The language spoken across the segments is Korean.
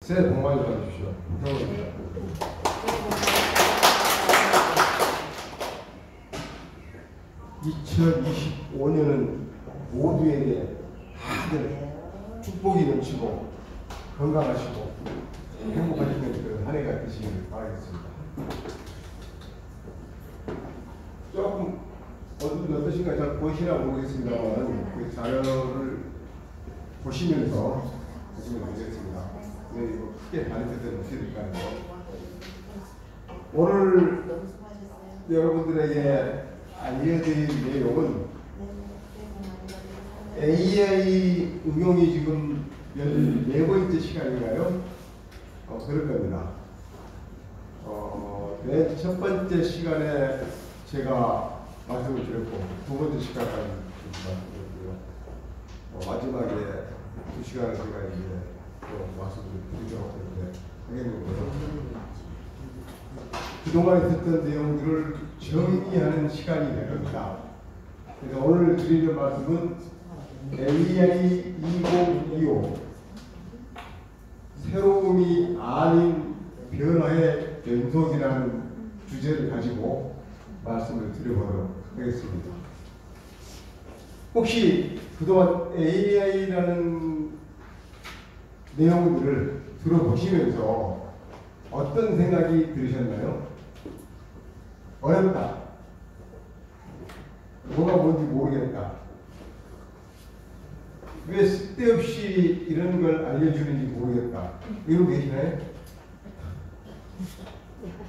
새해 복 많이 받으십시오. 감사합니다. 2025년은 모두에게 다들 축복이 넘치고 건강하시고 행복하시는 그 한 해가 되시길 바라겠습니다. 조금 어떠신가 잘 보시나 모르겠습니다만 그 자료를 보시면서 보시면 되겠습니다. 네, 이거 크게 다른 뜻은 없이 될까요? 오늘 여러분들에게 알려드릴 내용은 AI 응용이 지금 14번째 시간인가요? 그럴 겁니다. 맨 첫 번째 시간에 제가 말씀을 드렸고, 두 번째 시간까지 말씀드렸고요. 마지막에 두 시간을 제가 이제 또 말씀을 드리려고 하는데, 그동안 있었던 내용들을 정리하는 시간이 될 겁니다. 그래서 오늘 드리는 말씀은 AI 2025 새로움이 아닌 변화의 연속이라는 주제를 가지고 말씀을 드려보도록 하겠습니다. 혹시 그동안 AI라는 내용들을 들어보시면서 어떤 생각이 들으셨나요? 어렵다. 뭐가 뭔지 모르겠다. 왜 쓸데없이 이런 걸 알려주는지 모르겠다. 이러고 계시나요?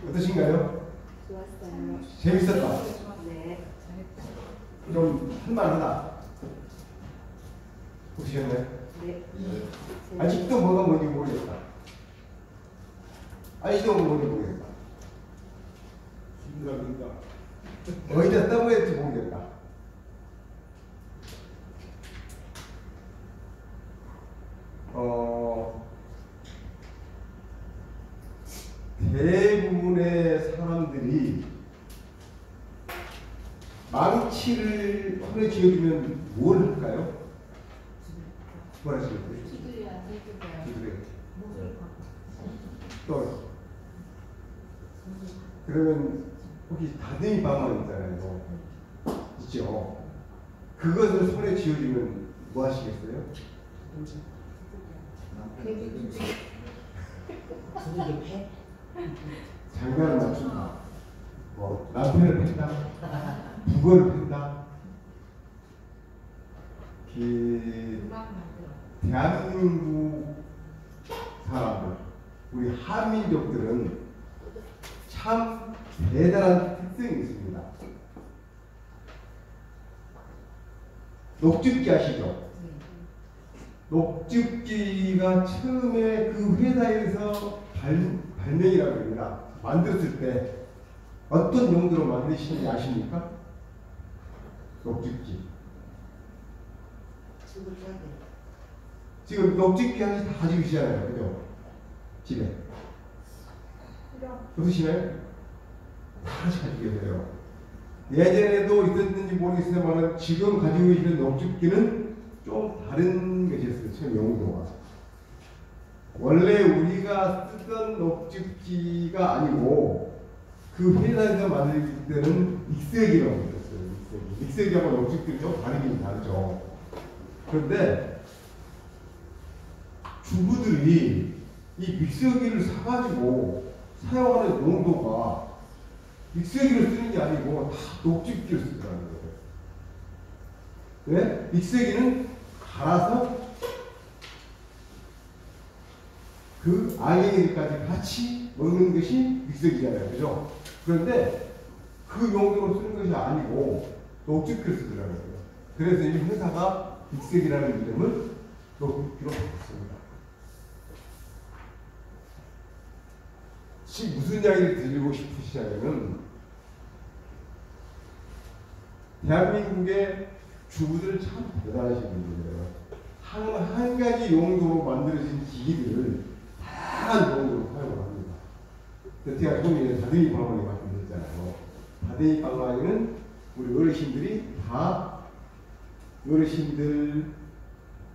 어떠신가요? 좋았어요. 재밌었다. 네. 좀 할만하다. 보시겠나요? 네. 아직도 뭐가 뭔지 모르겠다. 아직도 뭐가 뭔지 모르겠다. 긴가. 어디다 떠버야 될지 모르겠다. 대부분의 사람들이 망치를 손에 쥐어주면 뭘 할까요? 뭘 하실까요? 기술이요. 또 그러면 혹시 다듬이 방안 있잖아요. 있죠. 그것을 손에 쥐어주면 뭐 하시겠어요? 장난을 맞춘다. 뭐 남편을 팬다. 부거를 팬다. 대한민국 사람들, 우리 한민족들은 참 대단한 특성이 있습니다. 녹즙기 아시죠? 녹즙기가 처음에 그 회사에서 발명이라고 합니다. 만들었을 때 어떤 용도로 만드시는지 아십니까? 녹즙기. 지금 녹즙기 하나씩 다 가지고 계시잖아요. 그죠? 집에. 없으시나요? 다 하나씩 가지고 계세요. 예전에도 있었는지 모르겠습니다만 지금 가지고 계시는 녹즙기는 좀 다른 것이었어요. 처음 용도가. 원래 우리가 쓰던 녹즙기가 아니고 그 회사에서 만들 때는 믹서기라고 했어요. 믹서기하고 녹즙기는 좀 다르긴 다르죠. 그런데 주부들이 이 믹서기를 사가지고 사용하는 용도가 믹서기를 쓰는 게 아니고 다 녹즙기를 쓰더라는 거예요. 왜? 믹서기는 갈아서 그 알갱이까지 같이 먹는 것이 믹서기잖아요. 그죠? 그런데 그 용도로 쓰는 것이 아니고 녹즙기를 쓰더라고요. 그래서 이 회사가 믹서기라는 이름을 녹즙기로 바꿨습니다. 지금 무슨 이야기를 드리고 싶으시냐면은 대한민국의 주부들 참 대단하신 분들이에요. 한 가지 용도로 만들어진 기기들을 다양한 용도로 사용을 합니다. 제가 처음에 다듬이 방망이 말씀드렸잖아요. 다듬이 방망이는 우리 어르신들이 다 어르신들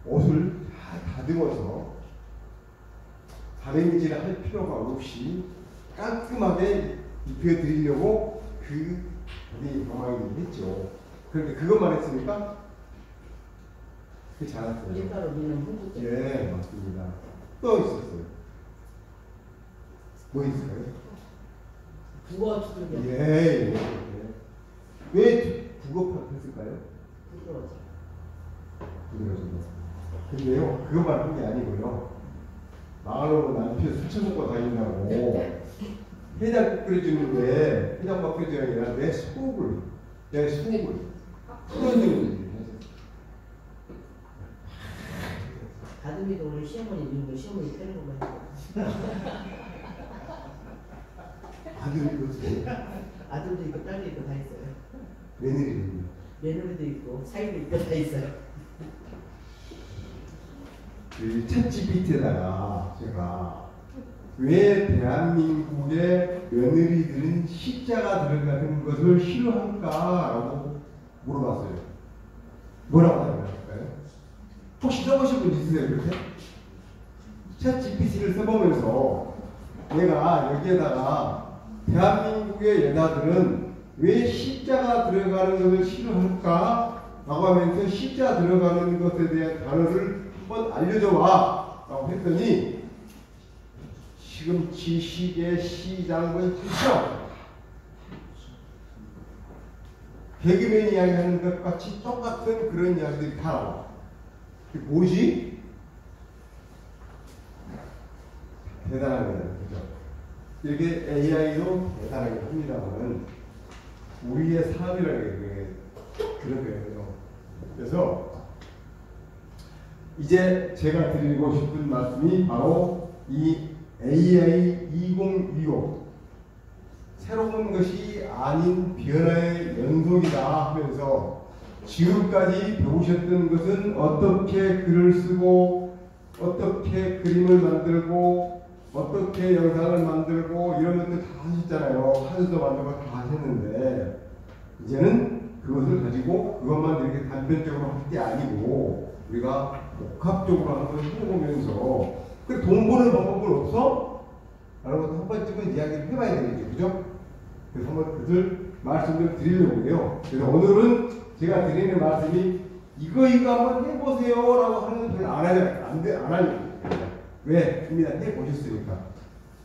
옷을 다 다듬어서 다림질을 할 필요가 없이 깔끔하게 입혀드리려고 그 다듬이 방망이를 했죠. 그런데 그것만 했습니까? 그렇지 않았어요. 밀가루 넣는 홍보 때. 예, 맞습니다. 또 있었어요. 뭐 있을까요? 국어 두들겨. 예. 왜 국어파를 했을까요? 부끄러워져. 근데요, 그것만 한 게 아니고요. 마을로 남편 술 먹고 다닌다고 해장국 끓여주는데 해장국 끓여주는 게 아니라 내 속을 풀어주는 일을 했어요. 다듬이도 원래 시어머니 넣는 거 시어머니 빼는 것만 있고. 아들이 그렇지. 아들도 있고 딸도 있고 다 있어요. 며느리입니다. 며느리도 있고 사이도 있고 다 있어요. 그 챗GPT에다가 제가 왜 대한민국의 며느리들은 십자가 들어가는 것을 싫어할까라고 물어봤어요. 뭐라고 답변할까요? 혹시 써보신 분 있으세요? 그렇게? 챗GPT를 써보면서 내가 여기에다가 대한민국의 여자들은 왜 십자가 들어가는 것을 싫어할까? 라고 하면서 십자가 들어가는 것에 대한 단어를 한번 알려줘봐 라고 했더니 시금치, 시계, 시장은 싫어. 개그맨 이야기하는 것 같이 똑같은 그런 이야기들이 다 나와. 이게 뭐지? 대단한 거예요. 그죠? 이렇게 AI도 대단하게 합니다만 우리의 삶이라는 게 그런 거예요. 그래서 이제 제가 드리고 싶은 말씀이 바로 이 AI 2025 새로운 것이 아닌 변화의 연속이다 하면서 지금까지 배우셨던 것은 어떻게 글을 쓰고 어떻게 그림을 만들고 어떻게 영상을 만들고 이런 것들 다 하셨잖아요. 사진도 만들고 다 하셨는데 이제는 그것을 가지고 그것만 이렇게 단편적으로 할 게 아니고 우리가 복합적으로 한번 해보면서 그 돈 버는 방법은 없어? 라는 것도 한 번쯤은 이야기를 해봐야 되겠죠. 그죠? 그래서 한번 그들 말씀을 드리려고 해요. 그래서 오늘은 제가 드리는 말씀이 이거 한번 해보세요 라고 하는 건 별로 안 하잖아요. 안 하니까. 왜? 이미 다 해보셨으니까.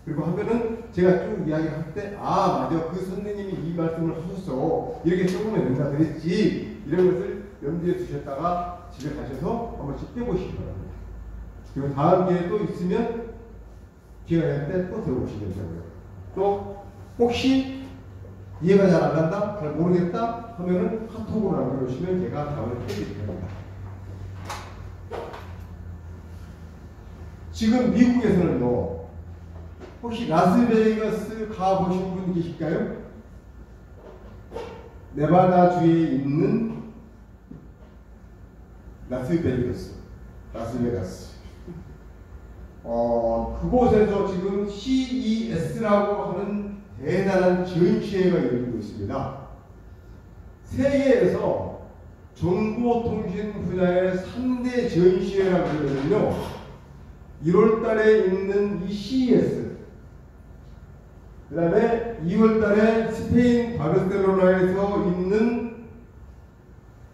그리고 하면은 제가 쭉 이야기를 할 때, 아, 맞아. 그 선생님이 이 말씀을 하셨어. 이렇게 써보면 된다 그랬지. 이런 것을 염두에 두셨다가 집에 가셔서 한 번씩 해보시기 바랍니다. 그리고 다음 기회에 또 있으면 기회가 될 때 또 들어보시면 되고요. 또 혹시 이해가 잘 안 간다? 잘 모르겠다? 하면은 카톡으로 남겨주시면 제가 답을 해드립니다. 지금 미국에서는요, 혹시 라스베이거스 가보신 분 계실까요? 네바다주에 있는 라스베이거스. 그곳에서 지금 CES라고 하는 대단한 전시회가 열리고 있습니다. 세계에서 정보통신 분야의 3대 전시회라고 하면요, 1월 달에 있는 이 CES, 그 다음에 2월 달에 스페인 바르셀로나에서 있는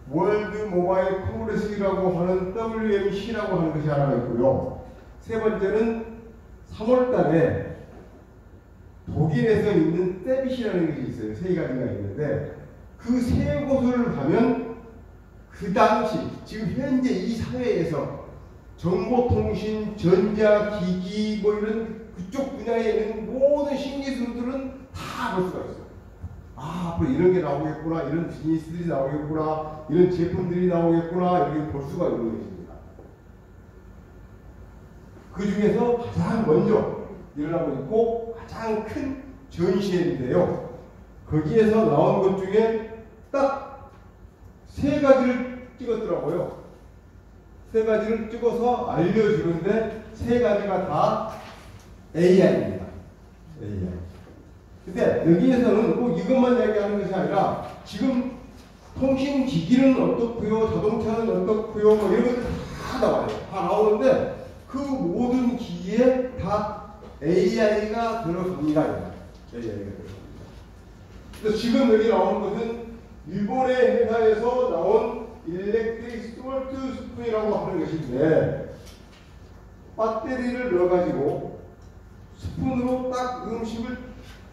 월드 모바일 콩그레스라고 하는 WMC라고 하는 것이 하나 있고요. 세 번째는 3월 달에 독일에서 있는 떼빗이라는 것이 있어요. 세 가지가 있는데 그 세 곳을 가면 그 당시 지금 현재 이 사회에서 정보통신, 전자기기 뭐 이런 그쪽 분야에 있는 모든 신기술들은 다 볼 수가 있어요. 아, 앞으로 이런 게 나오겠구나, 이런 비즈니스들이 나오겠구나, 이런 제품들이 나오겠구나, 이렇게 볼 수가 있는 것입니다. 그 중에서 가장 먼저 일어나고 있고 가장 큰 전시회인데요. 거기에서 나온 것 중에 딱 세 가지를 찍었더라고요. 세 가지를 찍어서 알려주는데 세 가지가 다 AI입니다. AI. 근데 여기에서는 꼭 이것만 이야기하는 것이 아니라 지금 통신기기는 어떻고요, 자동차는 어떻고요, 뭐 이런 것들 다 나와요. 다 나오는데 그 그 모든 기기에 다 AI가 들어갑니다. AI가 들어갑니다. 그래서 지금 여기 나오는 것은 일본의 회사에서 나온 일렉트릭 솔트 스푼이라고 하는 것인데, 배터리를 넣어가지고 스푼으로 딱 음식을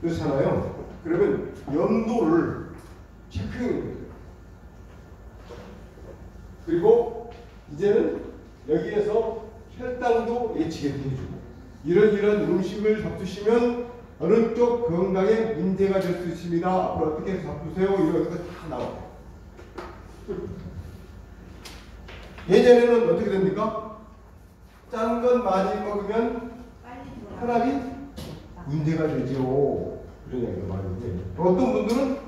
넣잖아요. 그러면 염도를 체크해야 돼요. 그리고 이제는 여기에서 혈당도 예측해 주고, 이런 음식을 잡수시면 어느 쪽 건강에 문제가 될 수 있습니다. 앞으로 어떻게 잡수세요? 이런 거 다 나와요. 예전에는 어떻게 됩니까? 짠 건 많이 먹으면 혈압이 문제가 되죠. 이런 얘기가 많이 해요. 어떤 분들은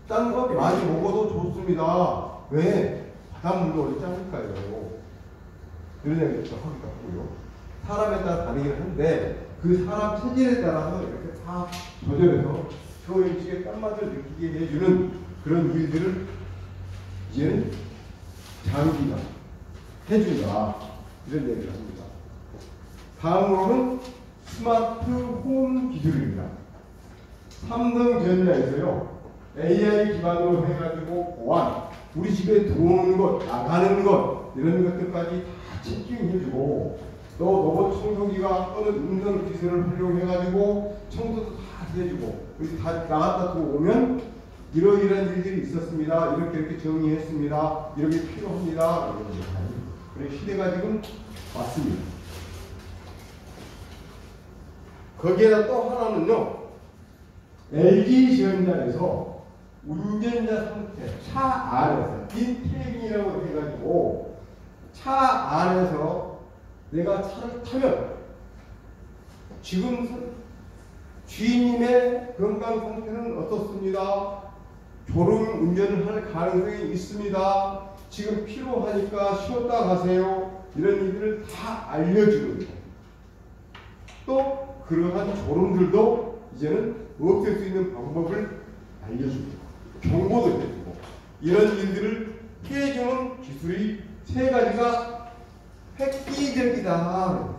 짠 거 많이 먹어도 좋습니다. 왜? 바닷물도 원래 짜니까요. 이런 얘기도 하기도 하고요. 사람에 따라 다르긴 한데 그 사람 체질에 따라서 이렇게 다 조절해서 그 음식의 짠맛을 느끼게 해주는 그런 일들을 이제는 장비가 해준다. 이런 얘기를 합니다. 다음으로는 스마트 홈 기술입니다. 삼성전자에서요, AI 기반으로 해가지고 보안, 우리 집에 들어오는 것, 나가는 것, 이런 것들까지 다 체킹해주고, 또 로봇 청소기가 또는 음성 기술을 활용해가지고 청소도 다 해주고, 우리 다 나갔다 들어오면 이러이러한 일들이 있었습니다. 이렇게 정리했습니다. 이렇게 필요합니다. 그런 시대가 지금 왔습니다. 거기에다 또 하나는요, LG전자에서 운전자 상태, 차 안에서 인테리라고 해가지고 차 안에서 내가 차를 타면 지금 주인님의 건강 상태는 어떻습니다. 졸음 운전을 할 가능성이 있습니다. 지금 피로하니까 쉬었다 가세요. 이런 일들을 다 알려주는 거예요. 또 그러한 졸음들도 이제는 없앨 수 있는 방법을 알려줍니다. 경고도 해주고, 이런 일들을 피해주는 기술이 세 가지가 획기적이다.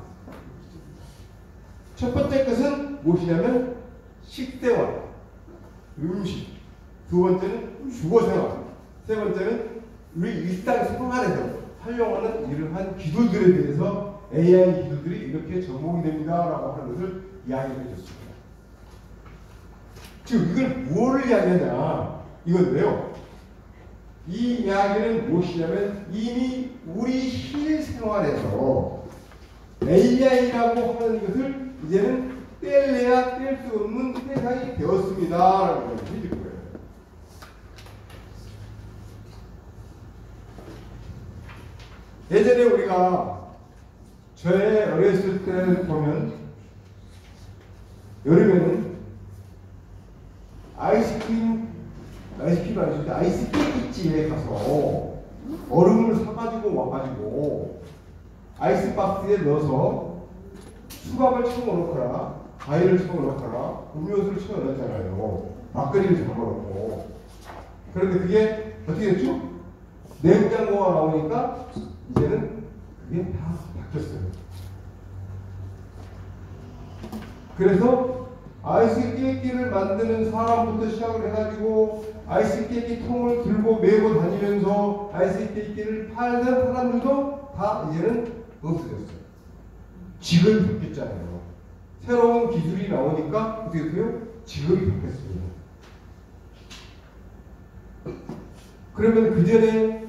첫 번째 것은 무엇이냐면 식생활, 음식. 두 번째는 주거생활. 세 번째는 우리 일상생활에서 활용하는 이러한 기술들에 대해서 AI 기술들이 이렇게 접목이 됩니다라고 하는 것을 이야기해 줬습니다. 지금 이걸 무엇을 이야기하냐? 이건 왜요? 이 이야기는 무엇이냐면 이미 우리 실생활에서 AI라고 하는 것을 이제는 뗄래야 뗄 수 없는 세상이 되었습니다라고 해줄 거예요. 예전에 우리가 저의 어렸을 때 보면 여름에는 아이스크림 아니죠. 아이스케이크집에 가서 얼음을 사가지고 와가지고 아이스박스에 넣어서 수박을 채워놓거나 과일을 채워놓거나 음료수를 채워넣었잖아요. 막걸리를 잡아놓고. 그런데 그게 어떻게 됐죠? 냉장고가 나오니까 이제는 그게 다 바뀌었어요. 그래서 아이스케이크를 만드는 사람부터 시작을 해가지고 아이스케이크 통을 들고 메고 다니면서 아이스케이크를 팔던 사람들도 다 이제는 없어졌어요. 직업이 바뀌었잖아요. 새로운 기술이 나오니까 어떻게 돼요? 직업이 바뀌었습니다. 그러면 그 전에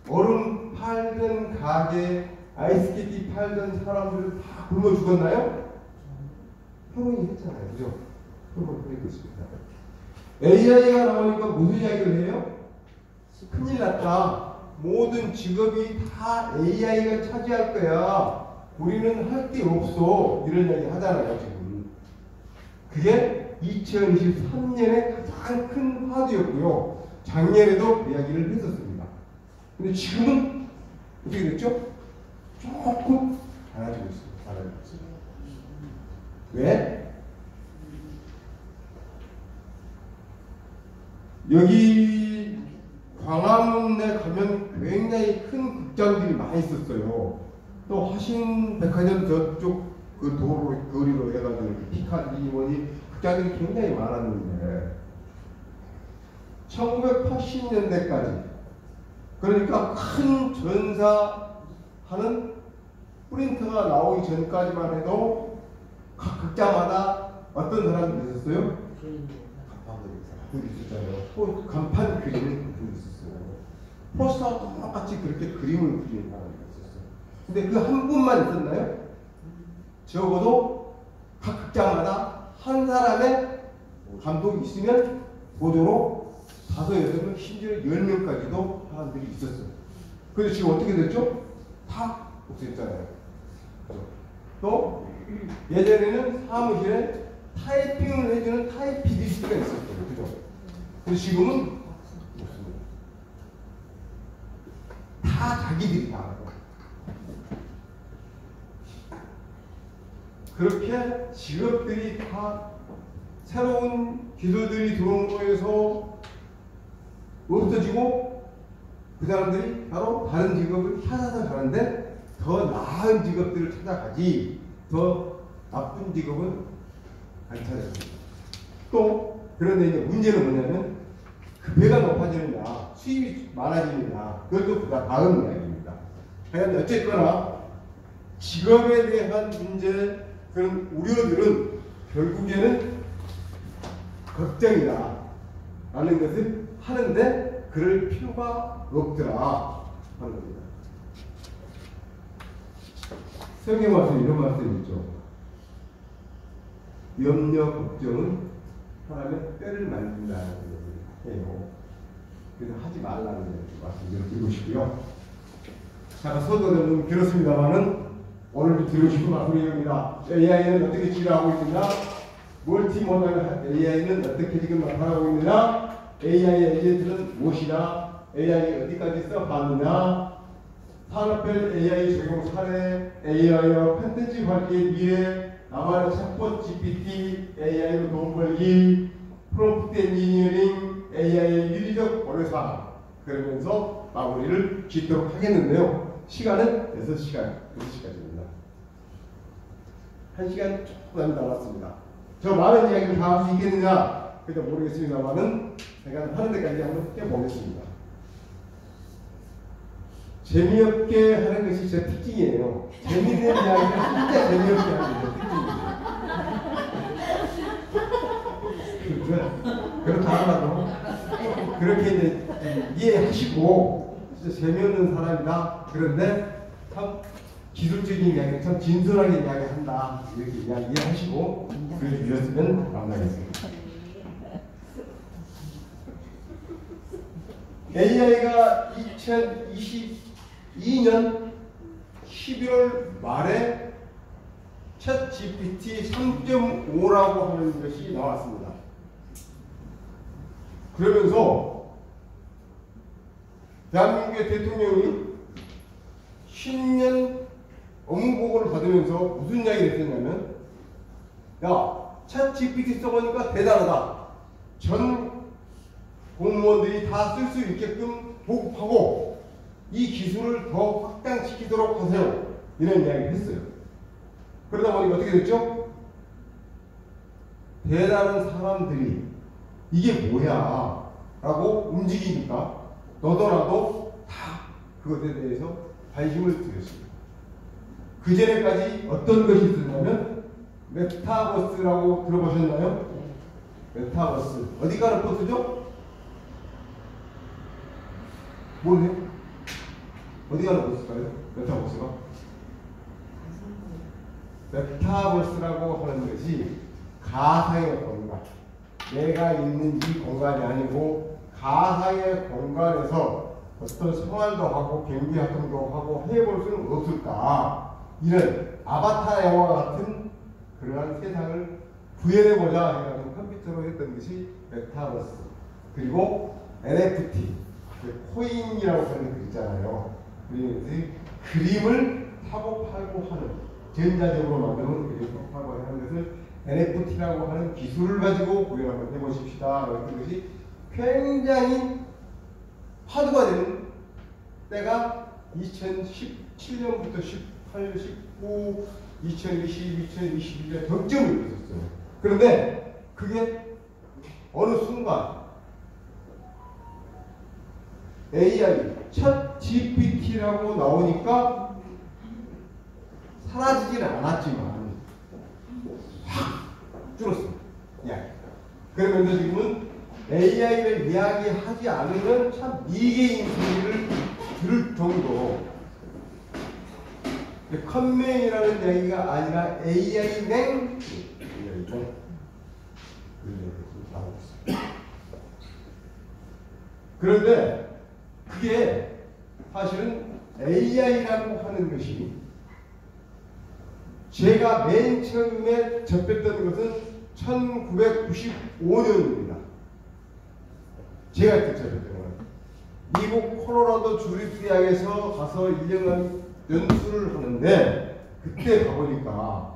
얼음 팔던 가게, 아이스케이크 팔던 사람들은 다 굶어 죽었나요? 평온이 했잖아요. 그죠? 평온이 그리고 있습니다. AI가 나오니까 무슨 이야기를 해요? 큰일 났다. 모든 직업이 다 AI가 차지할 거야. 우리는 할 게 없어. 이런 이야기 하잖아요, 지금. 그게 2023년의 가장 큰 화두였고요. 작년에도 이야기를 했었습니다. 근데 지금은 어떻게 됐죠? 조금 달라지고 있습니다. 달라지고 있습니다. 왜? 여기 광화문에 가면 굉장히 큰 극장들이 많이 있었어요. 또 화신 백화점 저쪽 그 도로 거리로 해가지고 피카디리 뭐니 극장들이 굉장히 많았는데 1980년대까지 그러니까 큰 전사하는 프린터가 나오기 전까지만 해도 각 극장마다 어떤 사람이 있었어요? 간판들이 있었잖아요. 또 간판 그리는 분이 있었어요. 포스터와 똑같이 그렇게 그림을 그리는 사람이 있었어요. 근데 그 한 분만 있었나요? 적어도 각 극장마다 한 사람의 감독이 있으면 보도록 5, 6명, 심지어 10명까지도 사람들이 있었어요. 그래서 지금 어떻게 됐죠? 다 없앴잖아요. 또 예전에는 사무실에 타이핑을 해주는 타이피디스트가 있었거든요. 그죠? 근데 지금은 없습니다. 다 자기들이 다 하고. 그렇게 직업들이 다 새로운 기술들이 들어옴으로 해서 없어지고 그 사람들이 바로 다른 직업을 찾아서 가는데 더 나은 직업들을 찾아가지 더 나쁜 직업은 안 찾아갑니다. 또 그런데 이제 문제는 뭐냐면 그 배가 높아지느냐 수입이 많아지느냐 그것도 다 다음 이야기입니다. 하여간 어쨌거나 직업에 대한 문제 그런 우려들은 결국에는 걱정이다 라는 것을 하는데 그럴 필요가 없더라 하는 겁니다. 성경 말씀 이런 말씀이 있죠. 염려 걱정은 사람의 뼈를 만든다는 얘기예요. 그래서 하지 말라는 말씀을 드리고 싶고요. 제가 서두가 좀 길었습니다만은 오늘도 드리고 싶은 말씀입니다. AI는 어떻게 치료하고 있느냐? 멀티모달 AI는 어떻게 지금 나타나고 있느냐? AI의 에이전트는 무엇이냐? AI 어디까지 써봤느냐? 산업별 AI 적용 사례, AI와 컨텐츠 관리의 미래, 나만의 챗봇 GPT, AI로 돈 벌기, 프롬프트 엔지니어링, AI의 윤리적 고려사항 그러면서 마무리를 짓도록 하겠는데요. 시간은 6시까지입니다. 1시간 조금 남았습니다. 저 많은 이야기를 다 할 수 있겠느냐? 그래도 모르겠습니다만은 제가 하는 데까지 한번 해보겠습니다. 재미없게 하는 것이 제 특징이에요. 재미있는 이야기를 진짜 재미없게 하는 게 특징이에요. 그렇다 하더라도 그렇게 이제 이해하시고 진짜 재미없는 사람이다. 그런데 참 기술적인 이야기, 참 진솔하게 이야기한다. 이렇게 이야기하시고 그러셨으면 감사하겠습니다. AI가 2022년 12월 말에 챗 GPT 3.5라고 하는 것이 나왔습니다. 그러면서 대한민국의 대통령이 신년 업무보고를 받으면서 무슨 이야기를 했었냐면 야, 챗 GPT 써보니까 대단하다. 전 공무원들이 다 쓸 수 있게끔 보급하고 이 기술을 더 확장시키도록 하세요. 이런 이야기를 했어요. 그러다 보니까 어떻게 됐죠? 대단한 사람들이 이게 뭐야 라고 움직이니까 너도나도 다 그것에 대해서 관심을 들였습니다. 그 전에까지 어떤 것이 있었냐면 메타버스라고 들어보셨나요? 메타버스 어디 가는 버스죠? 뭐예요? 어디 가는 버스일까요? 메타버스가? 메타버스라고 하는 것이 가상의 공간, 내가 있는 이 공간이 아니고 가상의 공간에서 어떤 생활도 하고 경기 활동도 하고 해볼 수는 없을까? 이런 아바타 영화 같은 그러한 세상을 구현해보자 해가지고 컴퓨터로 했던 것이 메타버스. 그리고 NFT, 코인이라고 하는 거 있잖아요. 그림을 사고 팔고 하는, 전자적으로 만드는 그림을 사고 팔고 하는 것을 NFT라고 하는 기술을 가지고 구현 한번 해보십시다. 이런 것이 굉장히 화두가 되는 때가 2017년부터 19, 2020, 2021에 득점을 있었어요. 그런데 그게 어느 순간 AI, 챗 GPT라고 나오니까 사라지지는 않았지만 확 줄었습니다. 예. 그러면서 지금은 AI를 이야기하지 않으면 참 미개인 소리를 들을 정도로 컴맹이라는 얘기가 아니라 AI맹 나오고 있습니다. 그런데 그게 사실은 AI라고 하는 것이 제가 맨 처음에 접했던 것은 1995년입니다. 제가 그때 접했던 건 미국 콜로라도 주립대학에서 가서 1년간 연수를 하는데 그때 가보니까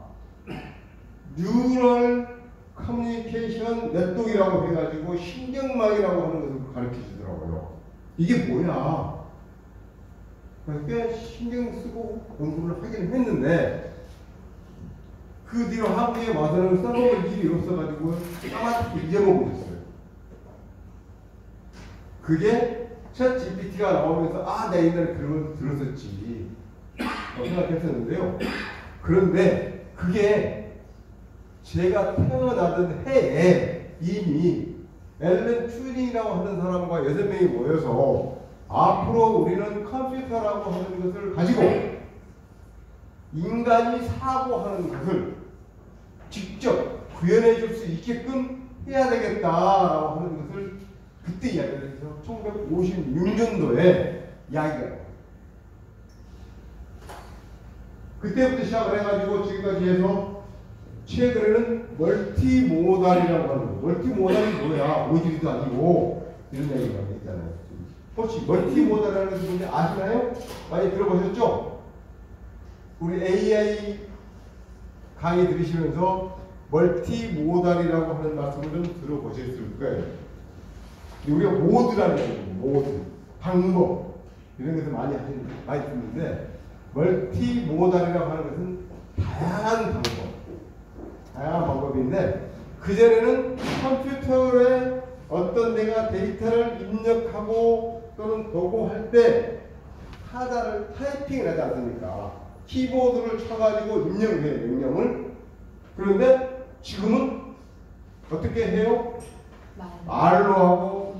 뉴럴 커뮤니케이션 네트워크라고 해가지고 신경망이라고 하는 것을 가르쳐 주더라고요. 이게 뭐야? 꽤 신경 쓰고 공부를 하긴 했는데 그 뒤로 한국에 와서는 써먹을 일이 없어가지고 까맣게 잊어먹고 있어요. 그게 챗 GPT가 나오면서 아, 내가 옛날에 그런 걸 들었었지 생각했었는데요. 그런데 그게 제가 태어나던 해에 이미 앨런 튜링이라고 하는 사람과 6명이 모여서 앞으로 우리는 컴퓨터라고 하는 것을 가지고 인간이 사고하는 것을 직접 구현해 줄 수 있게끔 해야 되겠다라고 하는 것을 그때 이야기를 해서 1956년도에 이야기가 나요. 그때부터 시작을 해가지고 지금까지 해서 최근에는 멀티모달이라고 하는 거. 멀티모달이 뭐야? 오지리도 아니고 이런 얘기가 있잖아요. 혹시 멀티모달이라는 것이 뭔지 아시나요? 많이 들어보셨죠? 우리 AI 강의 들으시면서 멀티모달이라고 하는 말씀을 좀 들어보셨을 거예요. 우리가 모드라는 얘기예요. 모드, 방법 이런 것을 많이 듣는데 멀티모달이라고 하는 것은 다양한 방법인데 그전에는 컴퓨터에 어떤 내가 데이터를 입력하고 또는 보고할 때 타자를 타이핑을 하지 않습니까? 키보드를 쳐가지고 입력을 해요. 명령을. 그런데 지금은 어떻게 해요? 말로 하고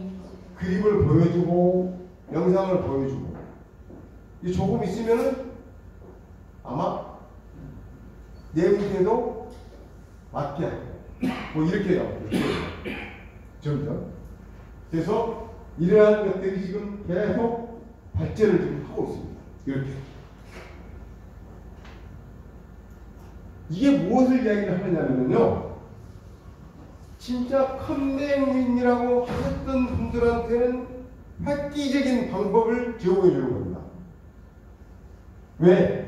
그림을 보여주고 영상을 보여주고 이 조금 있으면은 아마 내용에도 맞게 하고 뭐 이렇게 나오고 점점. 그래서 이러한 것들이 지금 계속 발전을 지금 하고 있습니다. 이렇게. 이게 무엇을 이야기를 하느냐면요. 진짜 컴맹인이라고 하셨던 분들한테는 획기적인 방법을 제공해 주는 겁니다. 왜?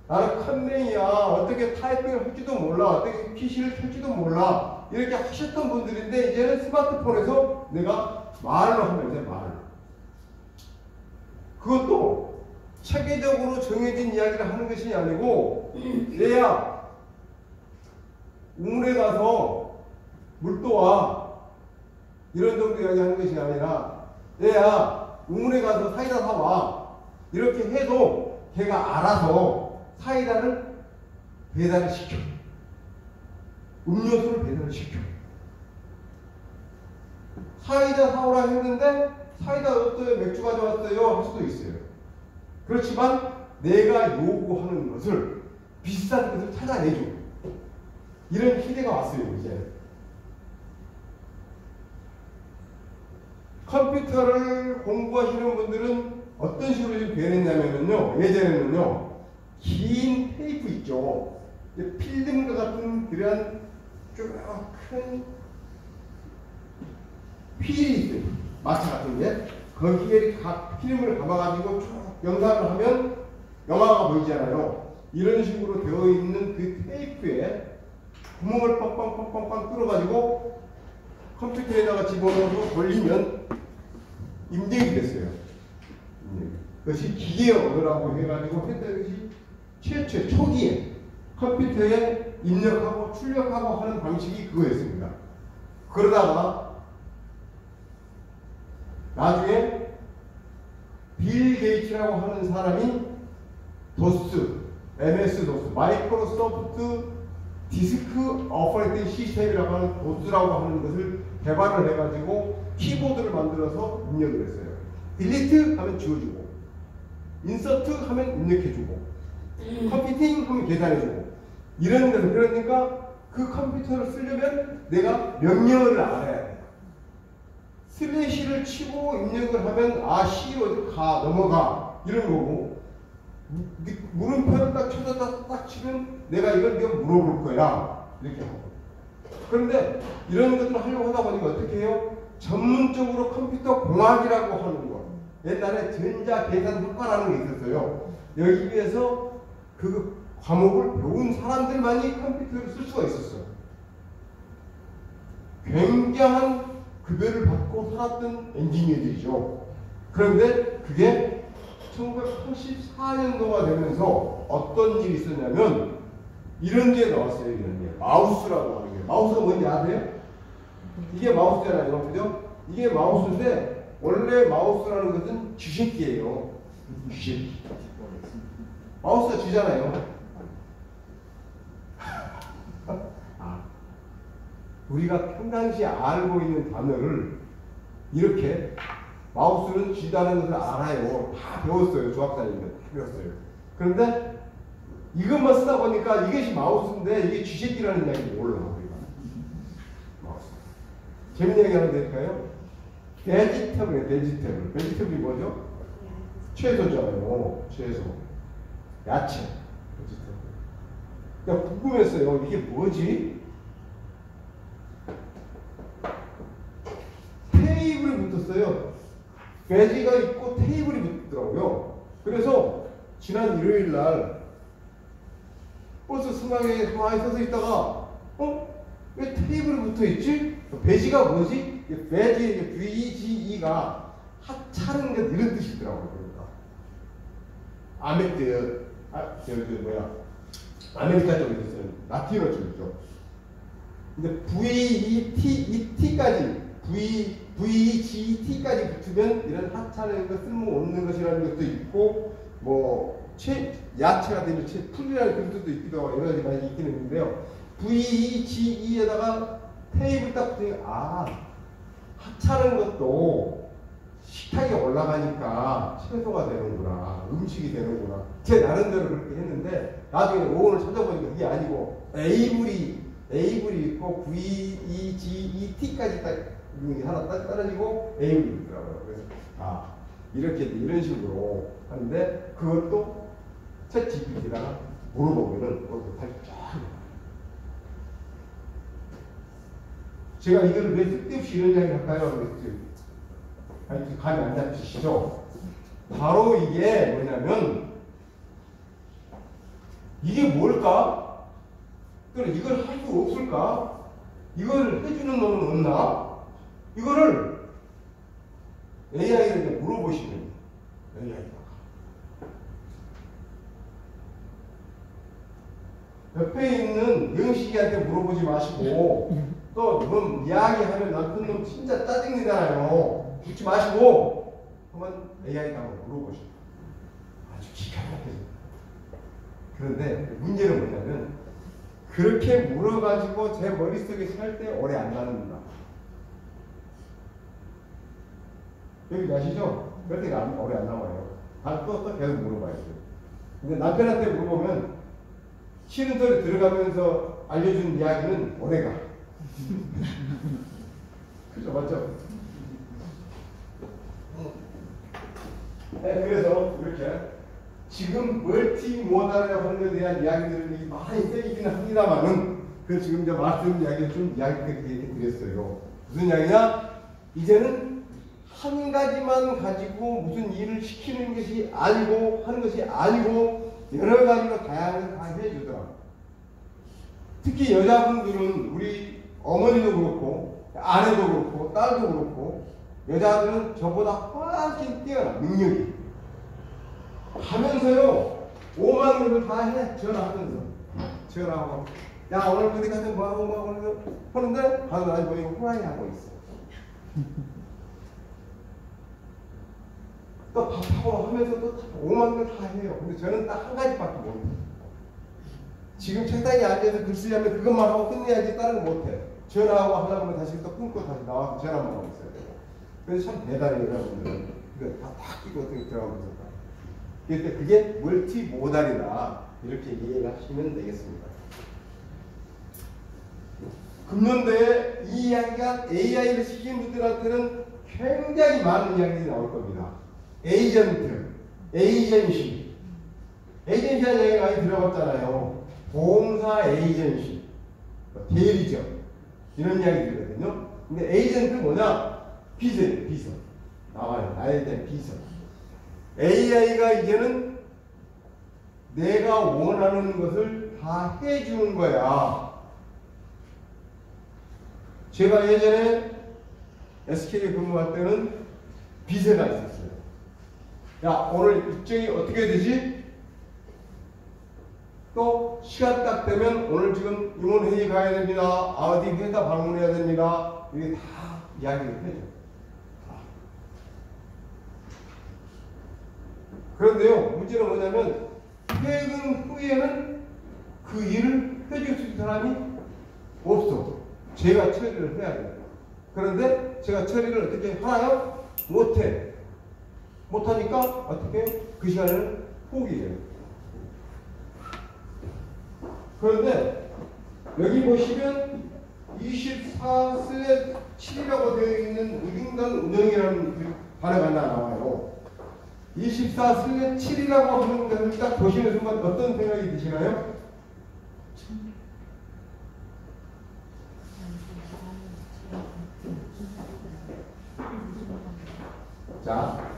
나는 컴맹이야. 어떻게 타이핑을 할지도 몰라. 어떻게 PC를 켤지도 몰라. 이렇게 하셨던 분들인데 이제는 스마트폰에서 내가 말로 하면 돼. 말로. 그것도 체계적으로 정해진 이야기를 하는 것이 아니고 얘야 우물에 가서 물 떠와 이런 정도 이야기 하는 것이 아니라 얘야 우물에 가서 사이다 사와 이렇게 해도 걔가 알아서 사이다를 배달을 시켜. 음료수를 배달을 시켜. 사이다 사오라 했는데 사이다 없어요. 맥주 가져왔어요. 할 수도 있어요. 그렇지만 내가 요구하는 것을 비싼 것을 찾아내줘. 이런 시대가 왔어요. 이제. 컴퓨터를 공부하시는 분들은 어떤 식으로 지금 변했냐면요. 예전에는요. 긴 테이프 있죠. 필름과 같은 그런 쭉 큰 휠이 있어요. 마차 같은 게. 거기에 필름을 감아가지고 쭉 영상을 하면 영화가 보이잖아요. 이런 식으로 되어 있는 그 테이프에 구멍을 뻥뻥뻥뻥 뚫어가지고 컴퓨터에다가 집어넣어서 돌리면 임대이 됐어요. 그것이 기계 언어라고 해가지고 했던 것이 최초의 초기에 컴퓨터에 입력하고 출력하고 하는 방식이 그거였습니다. 그러다가 나중에 빌 게이츠라고 하는 사람이 도스, MS 도스, 마이크로소프트 디스크 오퍼레이팅 시스템이라고 하는 도스라고 하는 것을 개발을 해가지고 키보드를 만들어서 입력을 했어요. 딜리트 하면 지워주고, 인서트 하면 입력해주고, 컴퓨팅 하면 계산해주고, 이런 데서 그러니까 그 컴퓨터를 쓰려면 내가 명령어를 알아야 돼. 슬래시를 치고 입력을 하면 아 C로 가 넘어가 이런 거고, 물음표를 딱 쳐서 딱 치면 내가 이걸 네가 물어볼 거야 이렇게 하고. 그런데 이런 것들을 하려고 하다 보니까 어떻게 해요? 전문적으로 컴퓨터 공학이라고 하는 거, 옛날에 전자 계산 효과라는 게 있었어요. 여기에서 그 과목을 배운 사람들만이 컴퓨터를 쓸 수가 있었어요. 굉장한 급여를 받고 살았던 엔지니어들이죠. 그런데 그게 1984년도가 되면서 어떤 일이 있었냐면 이런 게 나왔어요. 이런 게 마우스라고 하는 게. 마우스가 뭔지 아세요? 이게 마우스잖아요. 그죠? 이게 마우스인데 원래 마우스라는 것은 쥐새끼예요. 쥐새끼. 마우스가 쥐잖아요. 우리가 평상시에 알고 있는 단어를 이렇게 마우스는 쥐다는 것을 알아요. 다 배웠어요. 중학생이면 다 배웠어요. 그런데 이것만 쓰다 보니까 이것이 마우스인데 이게 쥐새끼라는 이야기를 몰라. 우리가. 마우스. 재밌는 얘기 하나 드릴까요? 베지터블이에요. 베지터블. 베지터블이 뭐죠? 채소잖아요. 채소. 야채. 베지터블. 그러니까 궁금했어요. 이게 뭐지? 테이블이 붙었어요. 베지가 있고 테이블이 붙더라고요. 그래서 지난 일요일 날 버스 승강에 가만히 서서 있다가 왜 테이블이 붙어 있지? 베지가 뭐지? 베지, VGE가 하찮은 것 이런 뜻이더라고요. 그러니까 아메리카 쪽에 있어요. 라틴어 쪽이죠. 근데 VET까지 VGT까지 붙으면 이런 하찮은 것, 쓸모없는 것이라는 것도 있고, 뭐 야채가 되면 풀이라는 그런 뜻도 있기도 하고 여러 가지 많이 있기는 있는데요. VGE에다가 테이블 딱 붙으니까 하찮은 것도 식탁에 올라가니까 채소가 되는구나, 음식이 되는구나. 제 나름대로 그렇게 했는데 나중에 오늘 찾아보니까 그게 아니고 에이블이 있고 VEGET까지 딱 하나 딱 떨어지고 A블이 있더라고요. 그래서 이렇게 이런 식으로 하는데 그것도 챗 GPT에다가 물어보면은 그것도 다시 쫙. 제가 이걸 왜 쓸데없이 이런 이야기 할까요? 아니 감이 안 잡히시죠? 바로 이게 뭐냐면 이게 뭘까? 이걸 할 수 없을까? 이걸 해주는 놈은 없나? 이거를 AI에게 물어보시면 AI가 옆에 있는 영식이한테 물어보지 마시고 또 넌 이야기하면 남편 놈 진짜 짜증내잖아요. 묻지 마시고 한번 AI에게 한번 물어보시고 아주 기가 막혀서. 그런데 문제는 뭐냐면 그렇게 물어가지고 제 머릿속에 살 때 오래 안 나는다. 여기 아시죠? 그럴 때가 오래 안 나와요. 또 계속 물어봐야 돼요. 근데 남편한테 물어보면 쉬는 소리 들어가면서 알려준 이야기는 오래가. 그죠? 맞죠? 네, 그래서 이렇게 지금 멀티모달이라고 하는 것에 대한 이야기들이 많이 쓰이기는 합니다만은 그 지금 이제 말씀 이야기를 좀 이야기를 드렸어요. 무슨 이야기냐? 이제는 한 가지만 가지고 무슨 일을 시키는 것이 아니고 하는 것이 아니고 여러 가지로 다양하게 다 해주더라. 특히 여자분들은 우리 어머니도 그렇고 아내도 그렇고 딸도 그렇고 여자들은 저보다 훨씬 뛰어나 능력이. 하면서요 오만 것을 다 해. 전화하면서. 전화하고. 야, 오늘 어디 가서 뭐 하는데, 가서 나중에 보니까 후라이 하고 있어. 또 밥하고 하면서 또 5만 걸 다 해요. 근데 저는 딱 한 가지밖에 못해요. 지금 책상에 앉아서 글 쓰려면 그것만 하고 끝내야지 다른 거 못해. 전화하고 하려면 다시 또 끊고 다시 나와서 전화만 하고 있어야 돼요. 그래서 참 대단해요, 여러분들은. 이거 다 끼고 어떻게 들어가면서. 그게 멀티모달이다. 이렇게 이해를 하시면 되겠습니다. 금년도에 이 이야기가 AI를 시킨 분들한테는 굉장히 많은 이야기들이 나올 겁니다. 에이전트, 에이전시. 에이전시라는 얘기 많이 들어봤잖아요. 보험사 에이전시, 대리점 이런 이야기들이거든요. 근데 에이전트는 뭐냐? 비서예요, 비서. 나와요. 나에 대한 비서. AI가 이제는 내가 원하는 것을 다 해주는 거야. 제가 예전에 SK에 근무할 때는 비서가 있었어요. 야, 오늘 일정이 어떻게 되지? 또 시간 딱 되면 오늘 지금 임원회의 가야 됩니다. 어디 회사 방문해야 됩니다. 이게 다 이야기를 해줘. 그런데요, 문제는 뭐냐면 퇴근 후에는 그 일을 해줄 수 있는 사람이 없어. 제가 처리를 해야 돼요. 그런데 제가 처리를 어떻게 하나요? 못해. 못하니까 어떻게 그 시간을 포기해요. 그런데 여기 보시면 24/7이라고 되어 있는 우중단 운영이라는 단어가 하나 나와요. 24/7이라고 하는 것을 딱 보시는 순간 어떤 생각이 드시나요? 자,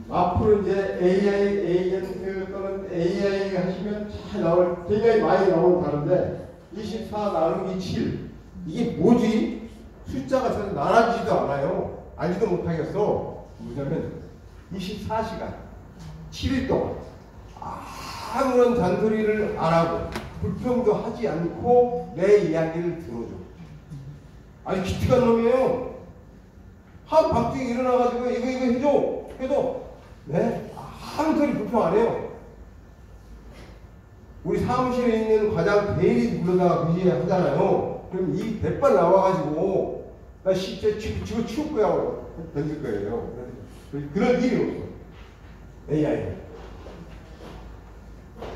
앞으로 이제 AI 에이전트 또는 AI 하시면 잘 나올, 굉장히 많이 나오는 단어인데 24 나누기 7 이게 뭐지? 숫자가 전혀 나눠지지도 않아요. 알지도 못하겠어. 뭐냐면 24시간 7일 동안 아무런 잔소리를 안 하고 불평도 하지 않고 내 이야기를 들어줘. 아니 기특한 놈이에요. 한 밤중에 일어나가지고 이거 해줘. 해도 네? 아무 소리 불평 안 해요. 우리 사무실에 있는 과장 대리 불러다가 그 얘기 하잖아요. 그럼 이 대빨 나와가지고 나 진짜 지금 치울 거야 던질 거예요. 그럴 일이 없어. AI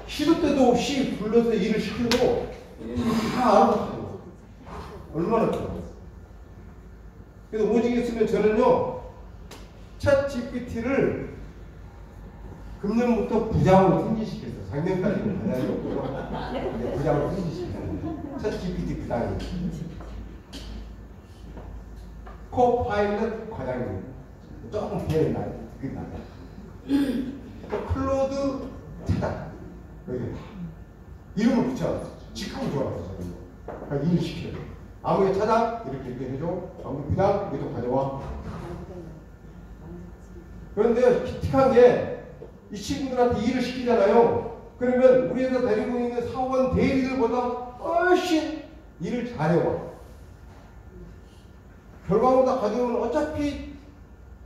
시도 때도 없이 불러서 일을 시켜도 다 알아서 하죠. 얼마나 좋아. 그래서 오직 있으면 저는요 챗 GPT를 금년부터 부장으로 승진시켰어요. 작년까지는 부장이었고요. 부장으로 승진시켰어요. 챗 GPT 부장이. 코파일럿 과장님. 조금 배는 나요. 그게 나요. 클로드 차장. 여기 이름을 붙여. 직함을 좋아하죠. 그러니까 일을 시켜요. 아무개 차장 이렇게 해줘. 아무개 부장 이것도 가져와. 그런데 기특한 게 이 친구들한테 일을 시키잖아요. 그러면 우리에서 데리고 있는 사원 대리들보다 훨씬 일을 잘해와. 결과물 다 가져오면 어차피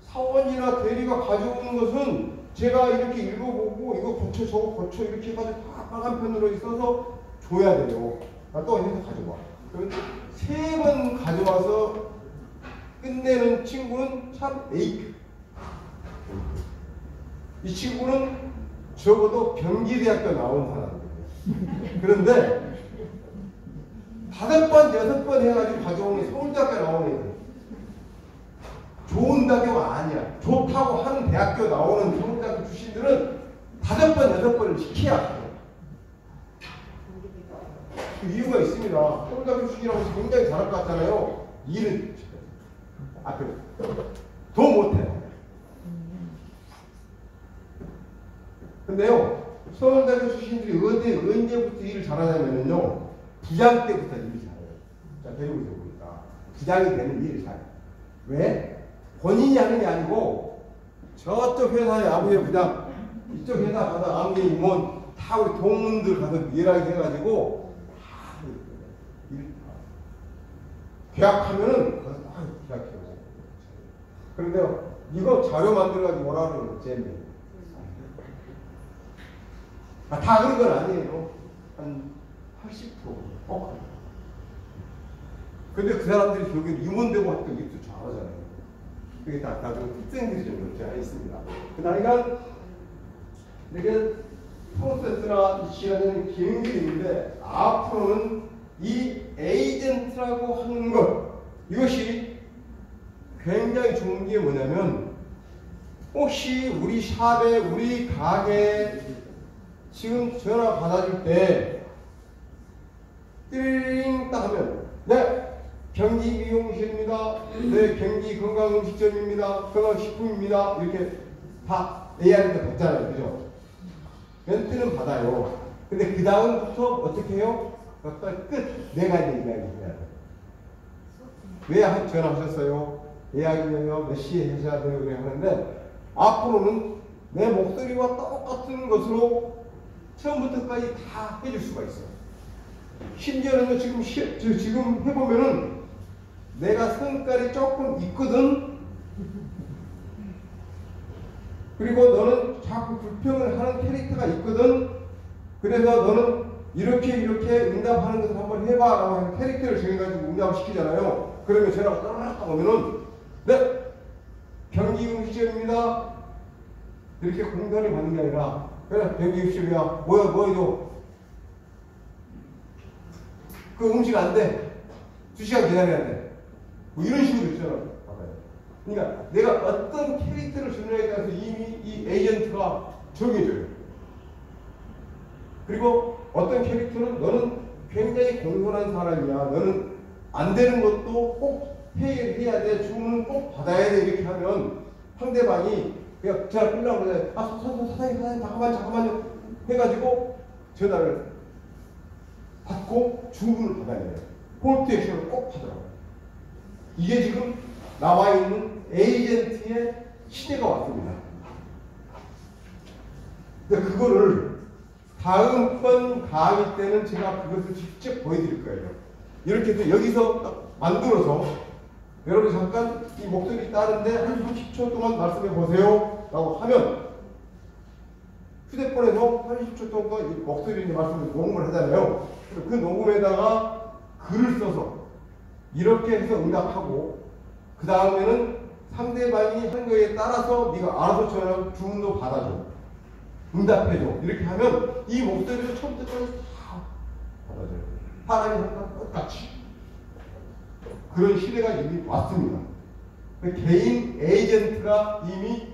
사원이나 대리가 가져오는 것은 제가 이렇게 읽어보고 이거 고쳐 저거 고쳐 이렇게 해가지고 다 빨간 편으로 있어서 줘야 돼요. 또 해서 가져와. 그러면 3번 가져와서 끝내는 친구는 참 에이크. 이 친구는 적어도 경기대학교 나온 사람이에요. 그런데 5번, 6번 해가지고 가져오는 서울대학교 나오는 애들. 좋은 대학교가 아니야. 좋다고 하는 대학교 나오는 서울대학교 출신들은 5번, 6번을 시켜야 해요. 그 이유가 있습니다. 서울대학교 출신이라고 해서 굉장히 잘할 것 같잖아요. 일은 앞에 더 못해요. 근데요, 서울대학교 출신들이 언제부터 일을 잘하냐면요, 부장 때부터 일을 잘해요. 자, 데리고 있어 보니까. 부장이 되는 일을 잘해요. 왜? 본인이 하는 게 아니고, 저쪽 회사의 아무개 부장, 이쪽 회사 가서 아무개 임원, 다 우리 동문들 가서 미라게 해가지고 계약하면은 다 계약해요. 그런데 이거 자료 만들어가지고 뭐라 그러는 거예요? 재미. 다 그런 건 아니에요. 한 80%. 근데 그 사람들이 결국엔 임원되고 학교 입도 잘하잖아요. 그게 다 그런 특징들이 좀 제가 있습니다. 그러니까 이게 프로세스나 이 시간에는 기능들이 있는데 앞으로는 이 에이전트라고 하는 것 이것이 굉장히 좋은 게 뭐냐면 혹시 우리 샵에 우리 가게에 지금 전화 받아줄 때 띠링 딱 하면 네 경기 미용실입니다. 네 경기 건강음식점입니다. 건강식품입니다. 이렇게 다 AR한테 받잖아요. 그죠? 멘트는 받아요. 근데 그 다음부터 어떻게 해요? 끝. 내가 이제 이야기해야 돼. 왜 전화하셨어요? 예약이면요 몇 시에 하셔야 돼요? 그래 하는데 앞으로는 내 목소리와 똑같은 것으로 처음부터 끝까지 다 해줄 수가 있어요. 심지어는 지금 해보면은 내가 성깔이 조금 있거든. 그리고 너는 자꾸 불평을 하는 캐릭터가 있거든. 그래서 너는 이렇게 응답하는 것을 한번 해봐라고 하는 캐릭터를 정해가지고 응답을 시키잖아요. 그러면 전화가 따라락 오면은 네 경기음식점입니다. 이렇게 공단을 받는 게 아니라 그래 경기음식점이야 뭐요 그 음식 안 돼. 2시간 기다려야 돼. 뭐 이런 식으로 있잖아. 그러니까 내가 어떤 캐릭터를 주느냐에 따라서 이미 이 에이전트가 정해져요. 그리고 어떤 캐릭터는 너는 굉장히 공손한 사람이야. 너는 안 되는 것도 꼭 해야 돼. 주문은 꼭 받아야 돼. 이렇게 하면 상대방이 그냥 제가 끝나고 그래. 사장님 잠깐만요. 해가지고 전화를 받고 주문을 받아야 돼요. 콜투 액션을 꼭 하더라고요. 이게 지금 나와 있는 에이전트의 시대가 왔습니다. 근데 그거를 다음번 강의 때는 제가 그것을 직접 보여드릴 거예요. 이렇게 해서 여기서 딱 만들어서 여러분 잠깐 이 목소리 따른데 한 30초 동안 말씀해 보세요 라고 하면 휴대폰에서 30초 동안 이 목소리 말씀을 녹음을 하잖아요. 그 녹음에다가 글을 써서 이렇게 해서 응답하고 그 다음에는 상대방이 한 거에 따라서 네가 알아서 전화 주문도 받아줘. 응답해줘. 이렇게 하면 이 목소리를 처음부터 다 받아줘요. 사람이 항상 똑같이. 그런 시대가 이미 왔습니다. 개인 에이전트가 이미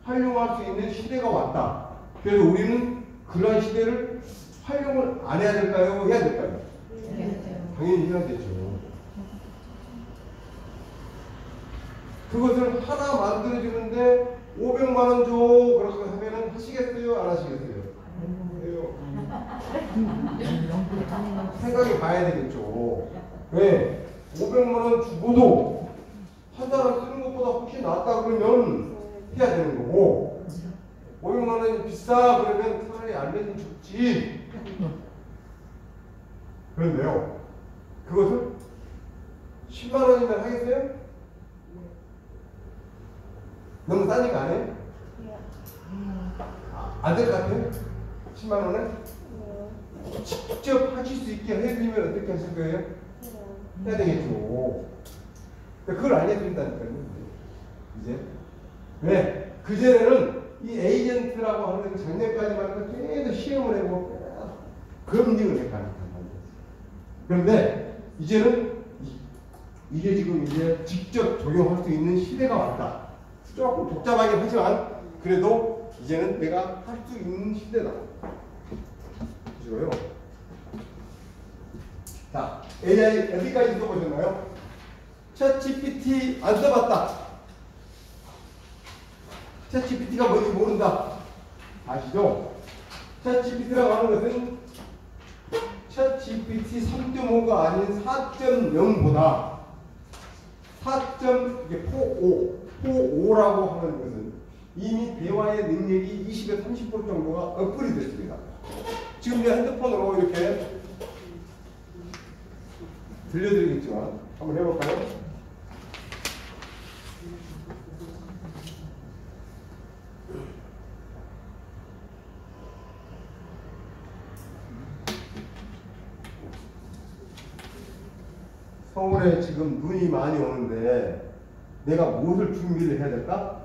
활용할 수 있는 시대가 왔다. 그래서 우리는 그런 시대를 활용을 안 해야 될까요? 해야 될까요? 당연히 해야 되죠. 그것을 하나 만들어주는데 500만 원 줘. 그렇게 하면은 하시겠어요? 안 하시겠어요? 생각해 봐야 되겠죠. 왜? 500만 원 주고도 한 사람 쓰는 것보다 훨씬 낫다 그러면 해야 되는 거고 500만 원이 비싸 그러면 차라리 안 내면 좋지. 그런데요. 그것을 10만 원이면 하겠어요? 너무 싸니까 안 해? 안 될 것 같아요? 10만 원에? 직접 하실 수 있게 해드리면 어떻게 하실 거예요? 해야 되겠죠. 그걸 안 해드린다니까요. 이제. 왜? 그전에는 이 에이전트라고 하는 작년까지만 해도 계속 시험을 해보고 검증을 해가는 거예요. 그런데 이제는 이게 지금 이제 직접 적용할 수 있는 시대가 왔다. 조금 복잡하긴 하지만 그래도 이제는 내가 할 수 있는 시대다. 보시고요. 자, AI 어디까지 써보셨나요? 챗GPT 안 써봤다. 챗GPT가 뭔지 모른다. 아시죠? 챗GPT라고 하는 것은 챗GPT 3.5가 아닌 4.0보다 4.45라고 하는 것은 이미 대화의 능력이 20에서 30% 정도가 업그레이드 됐습니다. 지금 내 핸드폰으로 이렇게 들려드리겠지만 한번 해볼까요? 서울에 지금 눈이 많이 오는데 내가 무엇을 준비를 해야 될까?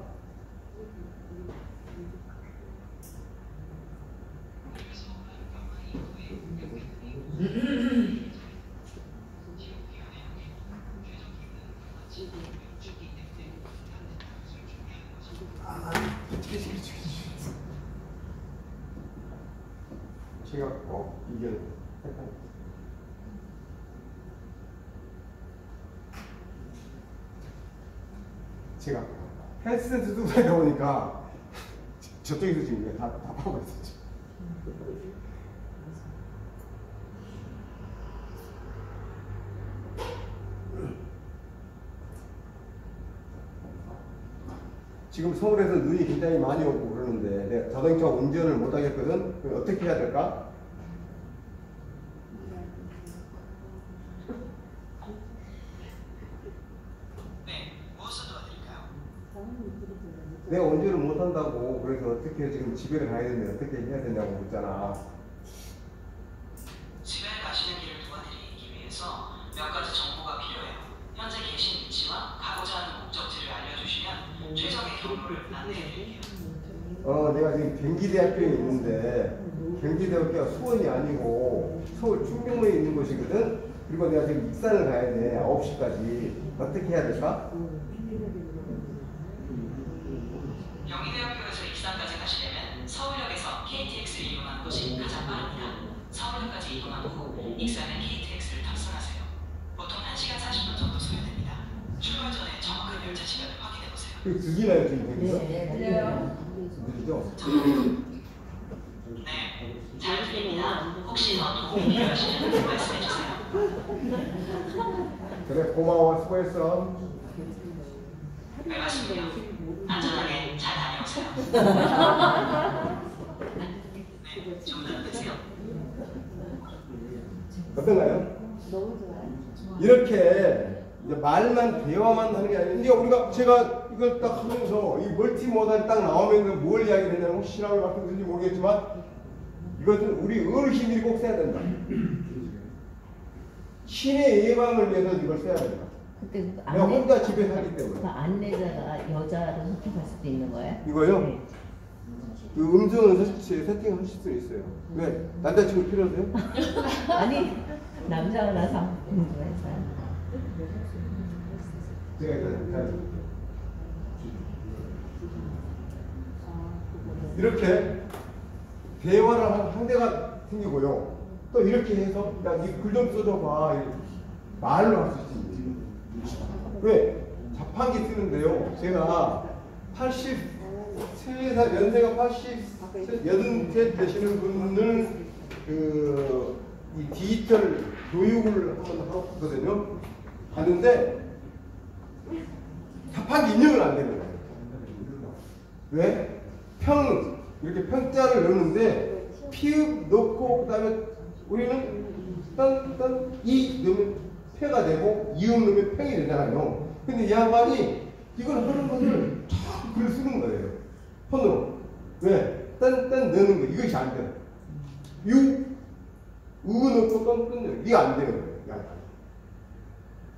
제가 이게 제가 헬스센터 뚜껑에 보니까 저쪽에서 지금 다 하고 있었죠. 지금 서울에서 눈이 굉장히 많이 오고 그러는데 내가 자동차 운전을 못 하겠거든. 그럼 어떻게 해야 될까? 내가 운전을 못 한다고 그래서 어떻게 지금 집에 가야 되는데 어떻게 해야 되냐고 묻잖아. 집에 가시는 길을 도와드리기 위해서 몇 가지 정보가 필요해요. 현재 계신 위치와 가고자 하는 목적지를 알려주시면 최적의 경로를 안내해드릴게요. 내가 지금 경기대학교에 있는데 경기대학교가 수원이 아니고 서울 충정로에 있는 곳이거든. 그리고 내가 지금 익산을 가야 돼. 9시까지. 어떻게 해야 될까? 경희대학교에서 익산까지 가시려면 서울역에서 KTX를 이용하는 것이 가장 빠릅니다. 서울역까지 이동한 후 익산에 KTX를 탑승하세요. 보통 1시간 40분 정도 소요됩니다. 출발 전에 정확한 열차 시간을 확인해보세요. 그 들리나요 지금 거기서? 네. 들리죠? 네, 잘 들립니다. 혹시 더 도움이 필요하시면 말씀해주세요. 그래 고마워 수고했어. 별 말씀을요. 안전하게 잘 다녀오세요. 네, 좋은 하루 되세요. 어떤가요? 너무 좋아요. 이렇게 이제 말만 대화만 하는 게 아니라 이제 우리가 제가 이걸 딱 하면서 이 멀티모달이 딱 나오면 뭘 이야기했냐면 혹시 신앙을 말씀드린지 모르겠지만 이것은 우리 어르신들이 꼭 써야 된다. 신의 예방을 위해서 이걸 써야 된다. 그때 내가 혼자 집에 살기 때문에. 그 안내자가 여자를 선택할 수도 있는 거예요? 이거요? 네. 그 음성은 세팅하실 수 있어요. 왜? 남자친구 필요하세요? 아니 남자가 나서 궁금해서. 제가 일단 이렇게 대화를 하는 상대가 생기고요. 또 이렇게 해서 야니 글 좀 써줘봐. 말로 할 수 있지. 왜? 자판기 쓰는데요. 제가 83살 연세가 83 되시는 분을 이 디지털 교육을 한번 하거든요. 하는데 자판기 입력을 안 되는 거예요. 왜? 이렇게 평자를 넣는데 피읍 넣고 그다음에 우리는 이 넣으면 패가 되고 이음 넣으면 팽이 되잖아요. 근데 이 양반이 이걸 하는 것을 쫙 글을 쓰는 거예요. 폰으로. 왜? 넣는 거 이것이 안 돼요. 넣고 넣어요. 이게 안 되는 거예요. 양반이.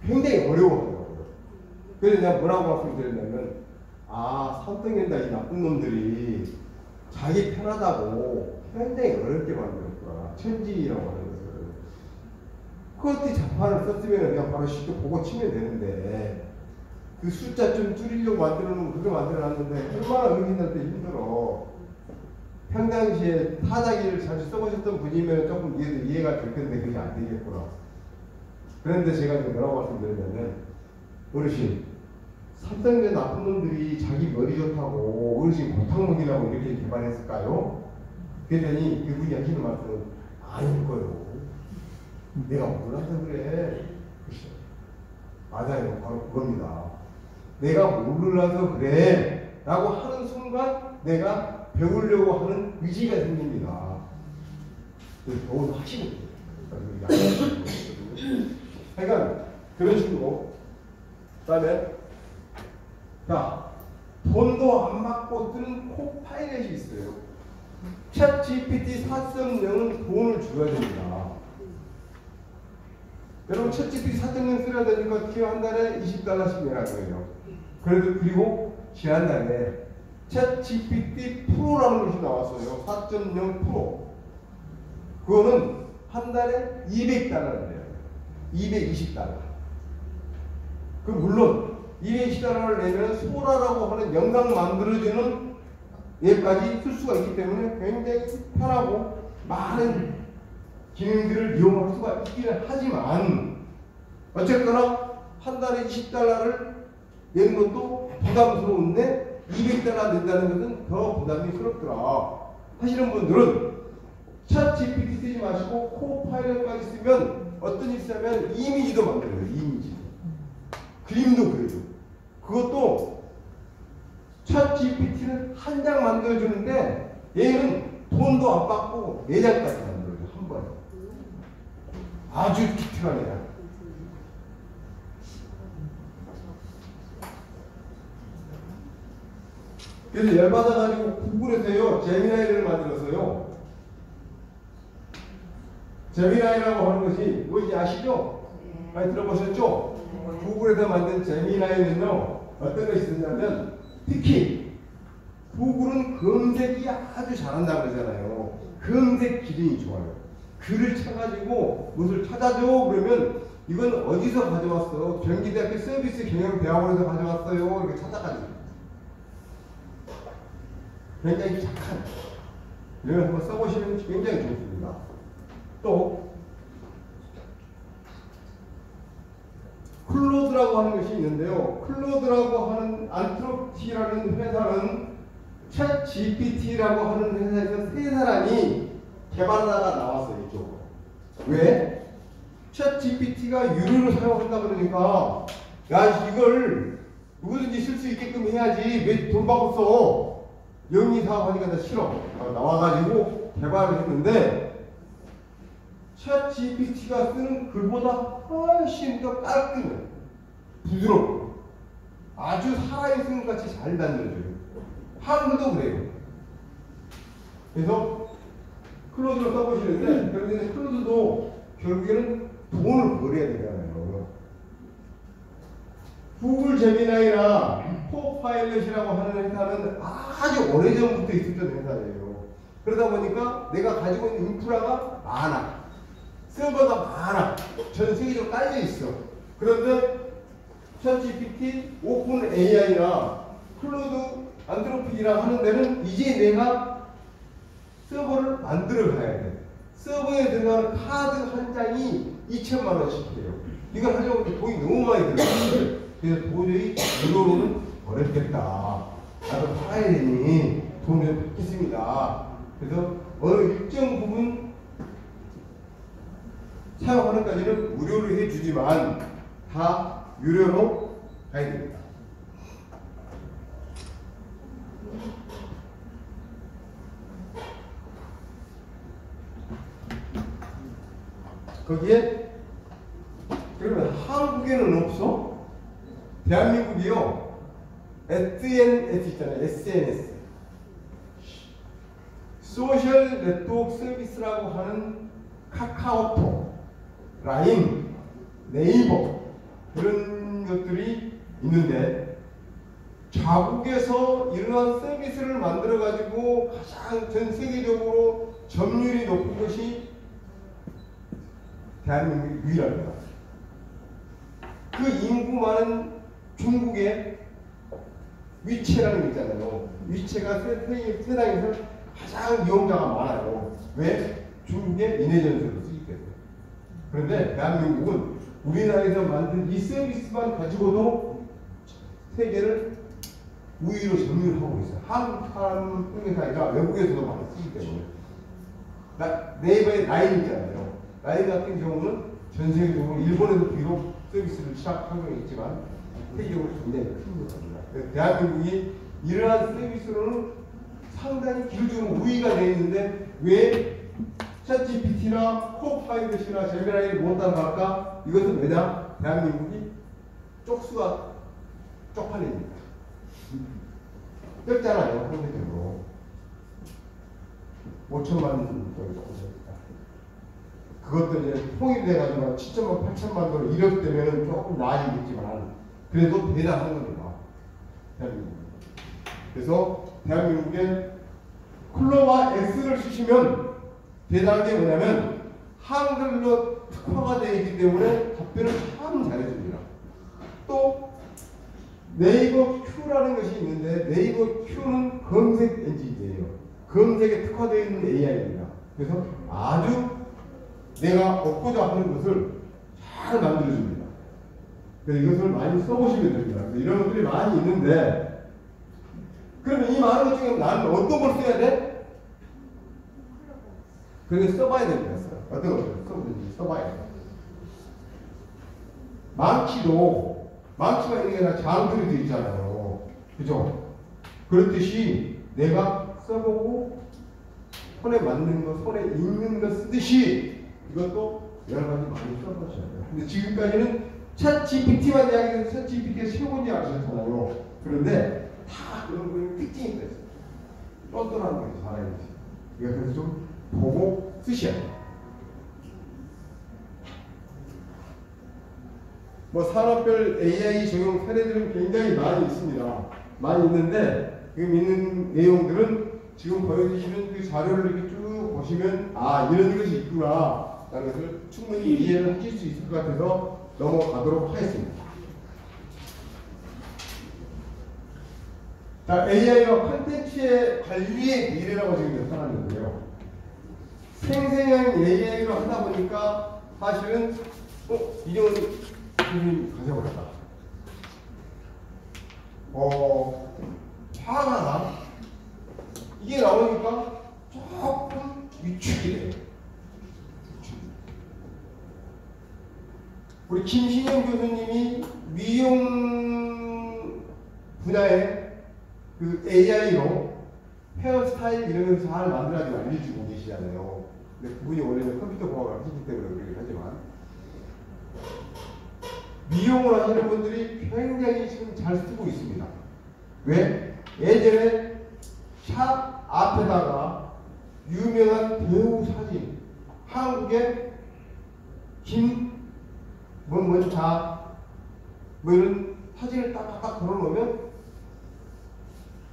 굉장히 어려워하더라고요. 그래서 내가 뭐라고 말씀드렸냐면 선택된다 이 나쁜 놈들이 자기 편하다고 굉장히 어렵게 만들었구나. 천지라고 하는 것을. 그것도 자판을 썼으면 그냥 바로 쉽게 보고 치면 되는데 그 숫자 좀 줄이려고 만들어놓으면 그렇게 만들어놨는데 얼마나 어르신들한테 힘들어. 평상시에 타자기를 잘 써보셨던 분이면 조금 이해가 될 텐데 그게 안 되겠구나. 그런데 제가 이제 뭐라고 말씀드리냐면 어르신 삼성전 나쁜 놈들이 자기 머리 좋다고 어르신 고탕 먹이려고 이렇게 개발했을까요? 그랬더니 그분이 하시는 말씀은 아닐 거요. 내가 몰라서 그래. 맞아요. 바로 그겁니다. 내가 몰라서 그래. 라고 하는 순간 내가 배우려고 하는 의지가 생깁니다. 배우는 하시는 거예요. 그러니까 그런 식으로. 그 다음에 자, 돈도 안 받고 뜨는 코파일럿이 있어요. 챗 GPT 4.0은 돈을 줘야 됩니다. 여러분 챗 GPT 4.0 쓰려야 되니까 어떻게 한 달에 $20씩 내라는 거예요. 그리고 지난달에 챗 GPT 프로라는 것이 나왔어요. 4.0 프로. 그거는 한 달에 $200래요. $220. 그 물론 $220를 내면 소라라고 하는 영상 만들어주는 얘까지 쓸 수가 있기 때문에 굉장히 편하고 많은 기능들을 이용할 수가 있기는 하지만 어쨌거나 한 달에 $20를 내는 것도 부담스러운데 $200 낸다는 것은 더 부담스럽더라 하시는 분들은 챗 GPT 쓰지 마시고 코파일럿까지 쓰면 어떤 일이 있으면 이미지도 만들어요. 이미지. 그림도 그려요. 그것도 챗 GPT는 한 장 만들어주는데 얘는 돈도 안 받고 4장까지 만들어줘요. 한 번에. 아주 기특하네요. 그래서 열받아가지고 구글에서요 제미나이를 만들었어요. 제미나이라고 하는 것이 뭔지 아시죠? 많이 들어보셨죠? 구글에서 만든 제미나이는요 어떤 것이 있냐면 특히 구글은 검색이 아주 잘한다고 그러잖아요. 검색 기능이 좋아요. 글을 쳐가지고 무엇을 찾아줘 그러면 이건 어디서 가져왔어? 경기대학교 서비스 경영대학원에서 가져왔어요. 이렇게 찾아가지고 굉장히 착한 이걸 한번 써보시면 굉장히 좋습니다. 또 클로드라고 하는 것이 있는데요. 클로드라고 하는 안트로피라는 회사는 챗 GPT라고 하는 회사에서 세 사람이 개발하다가 나왔어요. 이쪽으로. 왜? 챗 GPT가 유료로 사용한다 그러니까 야 이걸 누구든지 쓸 수 있게끔 해야지 왜 돈 받고 써? 영리 사업하니까 나 싫어. 나와가지고 개발을 했는데 챗 GPT가 쓰는 글보다 훨씬 더 깔끔해. 부드럽고 아주 살아있는 것 같이 잘 만들어줘요. 한글도 그래요. 그래서 클로드를 써보시는데 그런데 클로드도 결국에는 돈을 벌어야 되잖아요. 구글 제미나이나 코파일럿이라고 하는 회사는 아주 오래전부터 있었던 회사예요. 그러다 보니까 내가 가지고 있는 인프라가 많아. 서버가 많아. 전 세계적으로 깔려 있어. 그런데 챗 GPT, 오픈 AI나 클로드 안트로피라 하는 데는 이제 내가 서버를 만들어 가야 돼. 서버에 들어가는 카드 한 장이 2,000만 원씩 해요. 이걸 하려고 하면 돈이 너무 많이 들어가요. 그래서 도저히 무료로는 어렵겠다. 나도 팔아야 되니 돈을 받겠습니다. 그래서 어느 일정 부분 사용하는 까지는 무료로 해주지만 다 유료로 가야 됩니다. 거기에 그러면 한국에는 없어? 대한민국이요. SNS 있잖아요. SNS 소셜 네트워크 서비스라고 하는 카카오톡, 라인, 네이버 그런 것들이 있는데 자국에서 이러한 서비스를 만들어 가지고 가장 전 세계적으로 점유율이 높은 것이 대한민국이 유일합니다. 그 인구 많은 중국의 위챗이라는 게 있잖아요. 위챗가 세상에서 가장 이용자가 많아요. 왜? 중국의 인해전술을 쓰기 때문에. 그런데 대한민국은 우리나라에서 만든 이 서비스만 가지고도 세계를 우위로 점유하고 있어요. 한국 사람뿐만 아니라 외국에서도 많이 쓰기 때문에. 네이버의 라인 있잖아요. 라인 같은 경우는 전 세계적으로 일본에도 비록 서비스를 시작한 건 있지만 세계적으로 굉장히 큰 겁니다. 대한민국이 이러한 서비스로는 상당히 기술적으로 우위가 되어 있는데 왜 챗GPT나 코파일럿이나 제미나이를 못 따라갈까? 이것은 왜냐? 대한민국이 쪽수가 쪽팔립니다. 적잖아요, 상대적으로. 5천만 정도 됩니다. 그것도 이제 통일돼가지고 7천만, 8천만 돈 이렇게 되면 조금 나아지겠지만 그래도 대단한 겁니다. 대한민국. 그래서 대한민국에 클로와 X를 쓰시면 대단한 게 뭐냐면 한글로 특화가 되어 있기 때문에 답변을 참 잘해줍니다. 또 네이버 Q라는 것이 있는데 네이버 Q는 검색 엔진이에요. 검색에 특화되어 있는 AI입니다. 그래서 아주 내가 얻고자 하는 것을 잘 만들어줍니다. 그래서 이것을 많이 써보시면 됩니다. 그래서 이런 것들이 많이 있는데 그러면 이 많은 것 중에 나는 어떤 걸 써야 돼? 그렇게 써봐야 됩니다. 어떤 걸 써보든지 써봐야 돼요. 망치가 있는 게 아니라 장들이 되어 있잖아요. 그죠? 그렇듯이 내가 써보고 손에 맞는 거, 손에 익는 거 쓰듯이 이것도 여러 가지 많이 써보셔야 돼요. 근데 지금까지는 챗GPT만 이야기해서 챗GPT가 최고인지 아셨잖아요. 그런데 다 그런 거에 특징이 있어요. 똘똘한 거예요, 사람이. 그래서 좀 보고 쓰셔야 돼요. 뭐 산업별 AI 적용 사례들은 굉장히 많이 있습니다. 많이 있는데 지금 있는 내용들은 지금 보여주시는 그 자료를 이렇게 쭉 보시면 아 이런 것이 있구나 라는 것을 충분히 이해를 하실 수 있을 것 같아서 넘어가도록 하겠습니다. 자, AI와 콘텐츠의 관리의 미래라고 지금 나타났는데요. 생생한 AI로 하다 보니까 사실은 이정은 선생님 가져버렸다. 화가 나. 이게 나오니까 조금 위축이 돼요. 우리 김신영 교수님이 미용 분야의 그 AI로 헤어스타일 이런 걸 잘 만들어가지고 알려주고 계시잖아요. 근데 그분이 원래는 컴퓨터 공학을 하시기 때문에 그러긴 하지만 미용을 하시는 분들이 굉장히 지금 잘 쓰고 있습니다. 왜? 예전에 샵 앞에다가 유명한 배우 사진, 한국의 뭐 이런 사진을 딱딱 걸어놓으면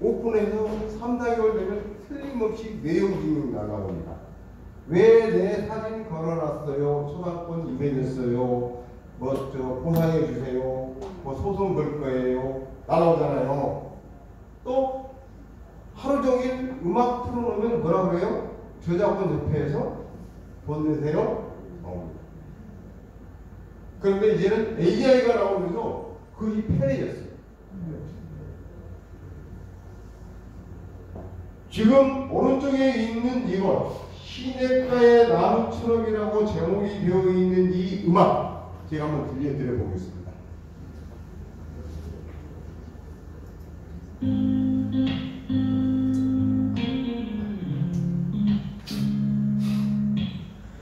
오픈해서 3, 4개월 되면 틀림없이 내용이 나옵니다. 왜 내 사진 걸어놨어요? 초상권 위배됐어요. 보상해 주세요. 소송 걸 거예요. 나오잖아요. 또 하루 종일 음악 틀어놓으면 뭐라 그래요? 저작권 협회에서 돈 내세요. 그런데 이제는 AI가 나오면서 그것이 편해졌어요. 지금 오른쪽에 있는 이것 시냇가의 나무처럼이라고 제목이 되어 있는 이 음악 제가 한번 들려드려 보겠습니다.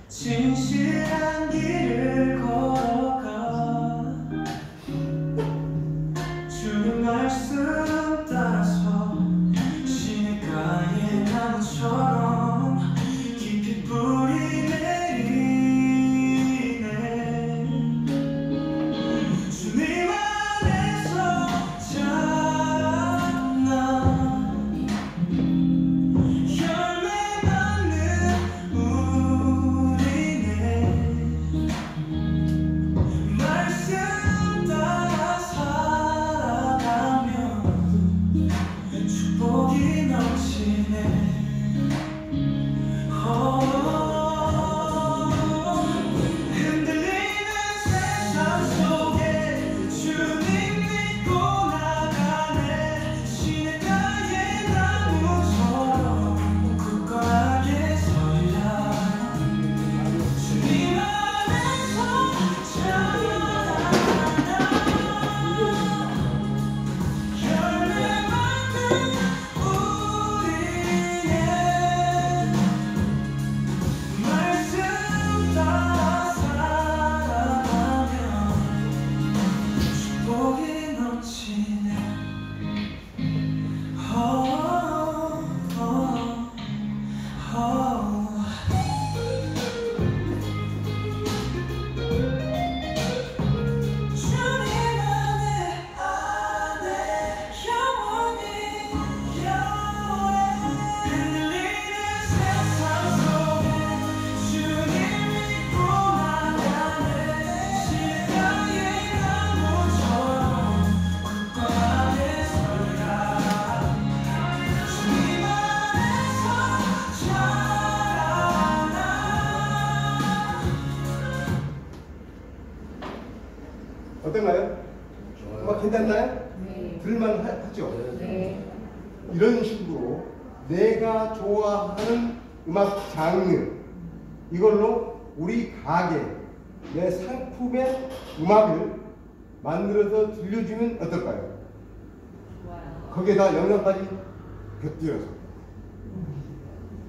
진실한 길을 걸어가 주님 말씀 따라서 시냇가의 나무처럼 깊이 뿌리 내리네 어떤가요? 음악 괜찮나요? 네. 들을만하죠? 네. 이런 식으로 내가 좋아하는 음악 장르 이걸로 우리 가게 내 상품의 음악을 만들어서 들려주면 어떨까요? 거기에다 영상까지 곁들여서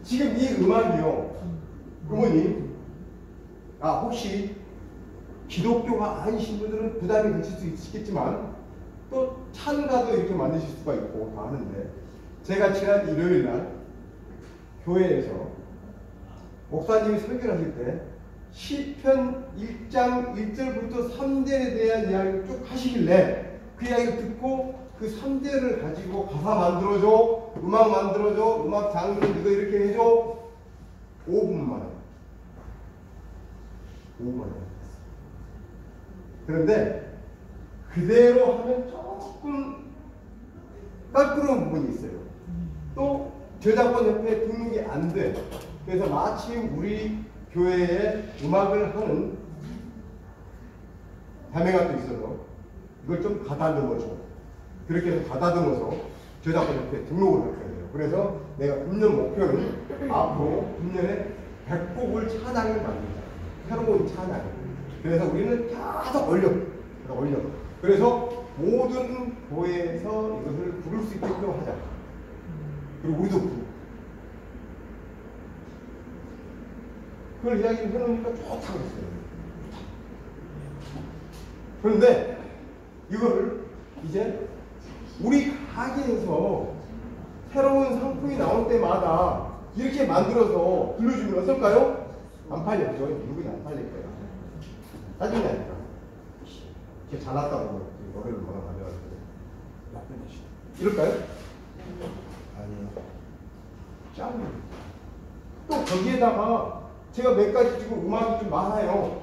지금 이 음악이요 부모님 혹시 기독교가 아니신 분들은 부담이 되실 수 있겠지만 또 찬가도 이렇게 만드실 수가 있고 다 하는데 제가 지난 일요일 날 교회에서 목사님이 설교를 하실 때 시편 1장 1절부터 3절에 대한 이야기를 쭉 하시길래 그 이야기를 듣고 그 3절을 가지고 가사 만들어줘, 음악 만들어줘, 음악 장르 이거 이렇게 해줘 5분 만에 5분 만에 그런데 그대로 하면 조금 깔끔한 부분이 있어요. 또 저작권 협회에 등록이 안 돼. 그래서 마침 우리 교회에 음악을 하는 자매가 또 있어서 이걸 좀 가다듬어줘. 그렇게 해서 가다듬어서 저작권 협회에 등록을 할 거예요. 그래서 내가 금년 목표는 앞으로 금년에 100곡을 찬양을 만들자. 새로운 찬양. 그래서 우리는 계속 올려. 그래서 모든 교회에서 이것을 부를 수 있게끔 하자. 그리고 우리도 부르고. 그걸 이야기를 해놓으니까 좋다고 했어요. 그런데 이거를 이제 우리 가게에서 새로운 상품이 나올 때마다 이렇게 만들어서 들려주면 어떨까요? 안 팔렸죠. 누구나 안 팔릴 거예요. 나중에 하니까. 이렇게 잘났다고 노래를 뭐라 하면 나쁜 짓이다. 이럴까요? 아니요. 짱이에요. 또 거기에다가 제가 몇 가지 지금 음악이 좀 많아요.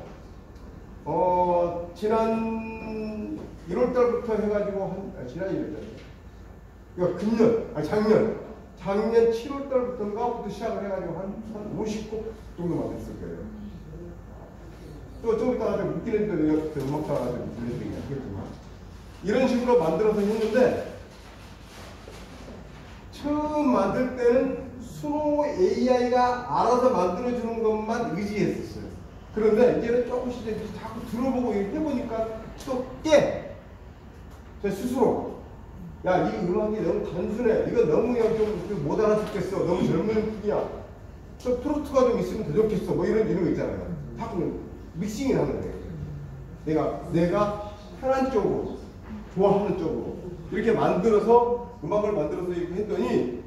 지난 1월달부터 해가지고 지난 1월달. 그러니까 작년 7월달부터인가부터 시작을 해가지고 한 50곡 정도 만들었을 거예요. 또 좀 이따가 좀 웃기는 데 음악사가 좀 들려드리긴 하겠지만 이런 식으로 만들어서 했는데 처음 만들 때는 수노 AI가 알아서 만들어주는 것만 의지했었어요. 그런데 이제는 조금씩 자꾸 들어보고 해보니까 또 깨! 제 스스로 야, 이 음악이 너무 단순해. 이거 너무 좀 못 알아듣겠어. 너무 젊은 분이야. 저 트로트가 좀 있으면 더 좋겠어. 뭐 이런 거 있잖아요. 자꾸 믹싱을 하는 거예요. 내가 편한 쪽으로, 좋아하는 쪽으로 이렇게 만들어서 음악을 만들어서 이렇게 했더니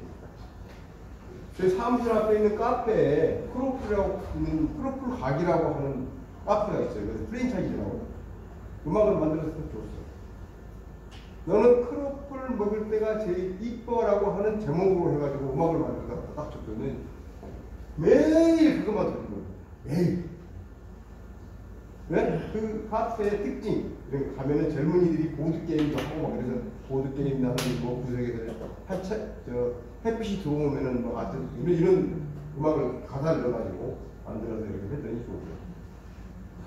저희 사무실 앞에 있는 카페에 크로플 각이라고 하는 카페가 있어요. 그래서 프랜차이즈라고 음악을 만들어서 줬어요. 너는 크로플 먹을 때가 제일 이뻐라고 하는 제목으로 해가지고 음악을 만들다가 딱 줬더니 매일 그것만 듣는 거예요. 매일. 네? 그 카페의 특징. 가면은 젊은이들이 보드게임도 하고 막 그래서 보드게임도 하는 뭐 구석에서 햇빛이 들어오면은 뭐 하여튼 이런 음악을 가사를 넣어가지고 만들어서 이렇게 했더니 좋고요.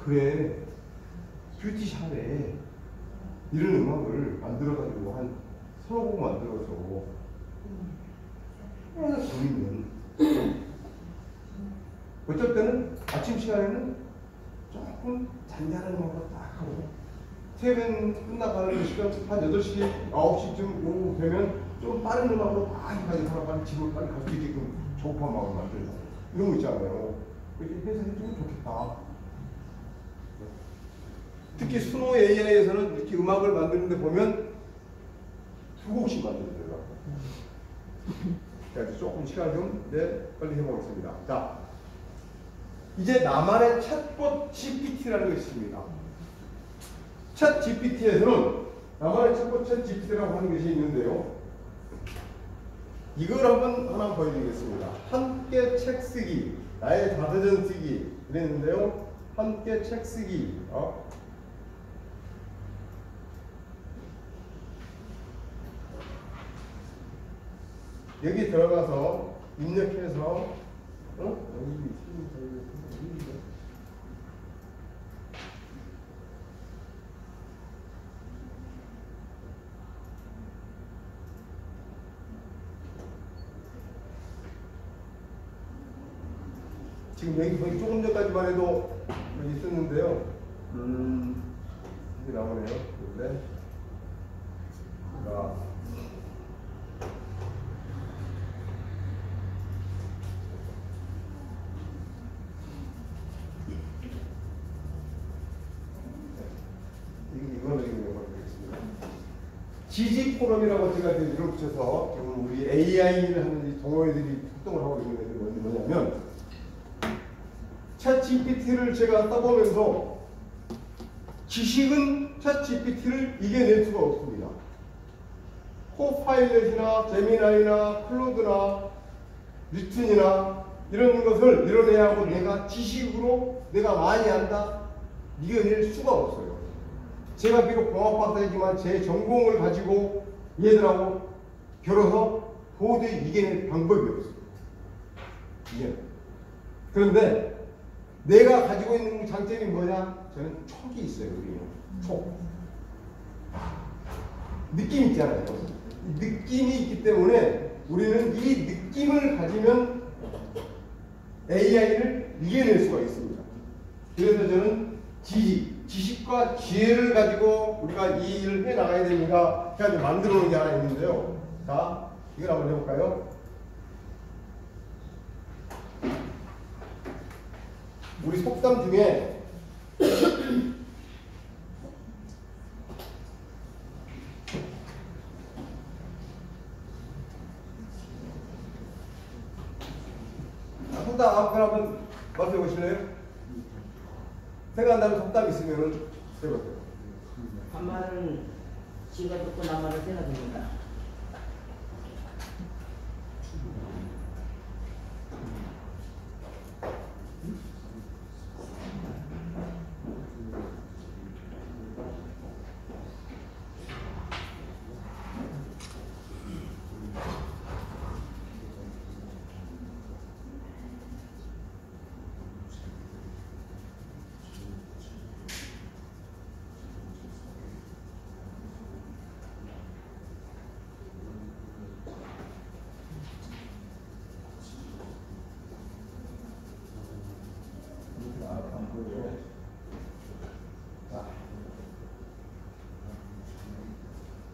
그래, 뷰티샵에 이런 음악을 만들어가지고 한 서너 곡 만들어서 보이면 어쩔 때는 아침 시간에는 조금 잔잔한 음악을 딱 하고 새벽 끝나가는 시간 한 8시, 9시쯤 오후 되면 좀 빠른 음악으로 막 해가지고 빨리 집을 빨리 갈 수 있게끔 조급한 음악을 만들자. 이런 거 있잖아요. 이렇게 해서 해주면 좋겠다. 특히 수노 AI에서는 이렇게 음악을 만드는데 보면 2곡씩 만들더라고요. 그래서 조금 시간 좀 빨리 해보겠습니다. 자, 이제 나만의 챗봇 GPT라는 것이 있습니다. 챗 GPT에서는 나만의 챗봇 챗 GPT라고 하는 것이 있는데요. 이걸 하나 보여드리겠습니다. 함께 책 쓰기, 나의 자서전 쓰기 이랬는데요. 함께 책 쓰기. 여기 들어가서 입력해서 지금 여기 조금 전까지만 해도 여기 있었는데요. 이게 나오네요. 그런데 이거는 되겠습니다. 지지 포럼이라고 제가 이렇게 붙여서 지금 우리 AI를 하는 이 동호회들이 활동을 하고 있는 애들이 뭐냐면 챗GPT를 제가 써보면서 지식은 챗GPT를 이겨낼 수가 없습니다. 코파일럿이나 제미나이나 클로드나 뉴튼이나 이런 것을 이뤄내야 하고 내가 지식으로 내가 많이 안다 이겨낼 수가 없어요. 제가 비록 공학박사이지만 제 전공을 가지고 얘들하고 겨뤄서 도저히 이겨낼 방법이 없어요. 그런데 내가 가지고 있는 장점이 뭐냐? 저는 촉이 있어요. 우리는 촉. 느낌 있잖아요. 느낌이 있기 때문에 우리는 이 느낌을 가지면 AI를 이겨낼 수가 있습니다. 그래서 저는 지식과 지혜를 가지고 우리가 이 일을 해 나가야 됩니다. 그래서 만들어 놓은 게 하나 있는데요. 자, 이걸 한번 해볼까요? 우리 속담 중에 속담 앞에 한번 말씀해 보실래요? 생각나는 속담 있으면은 해보세요. 한 말은 지가 듣고 난 말을 새가 듣는다.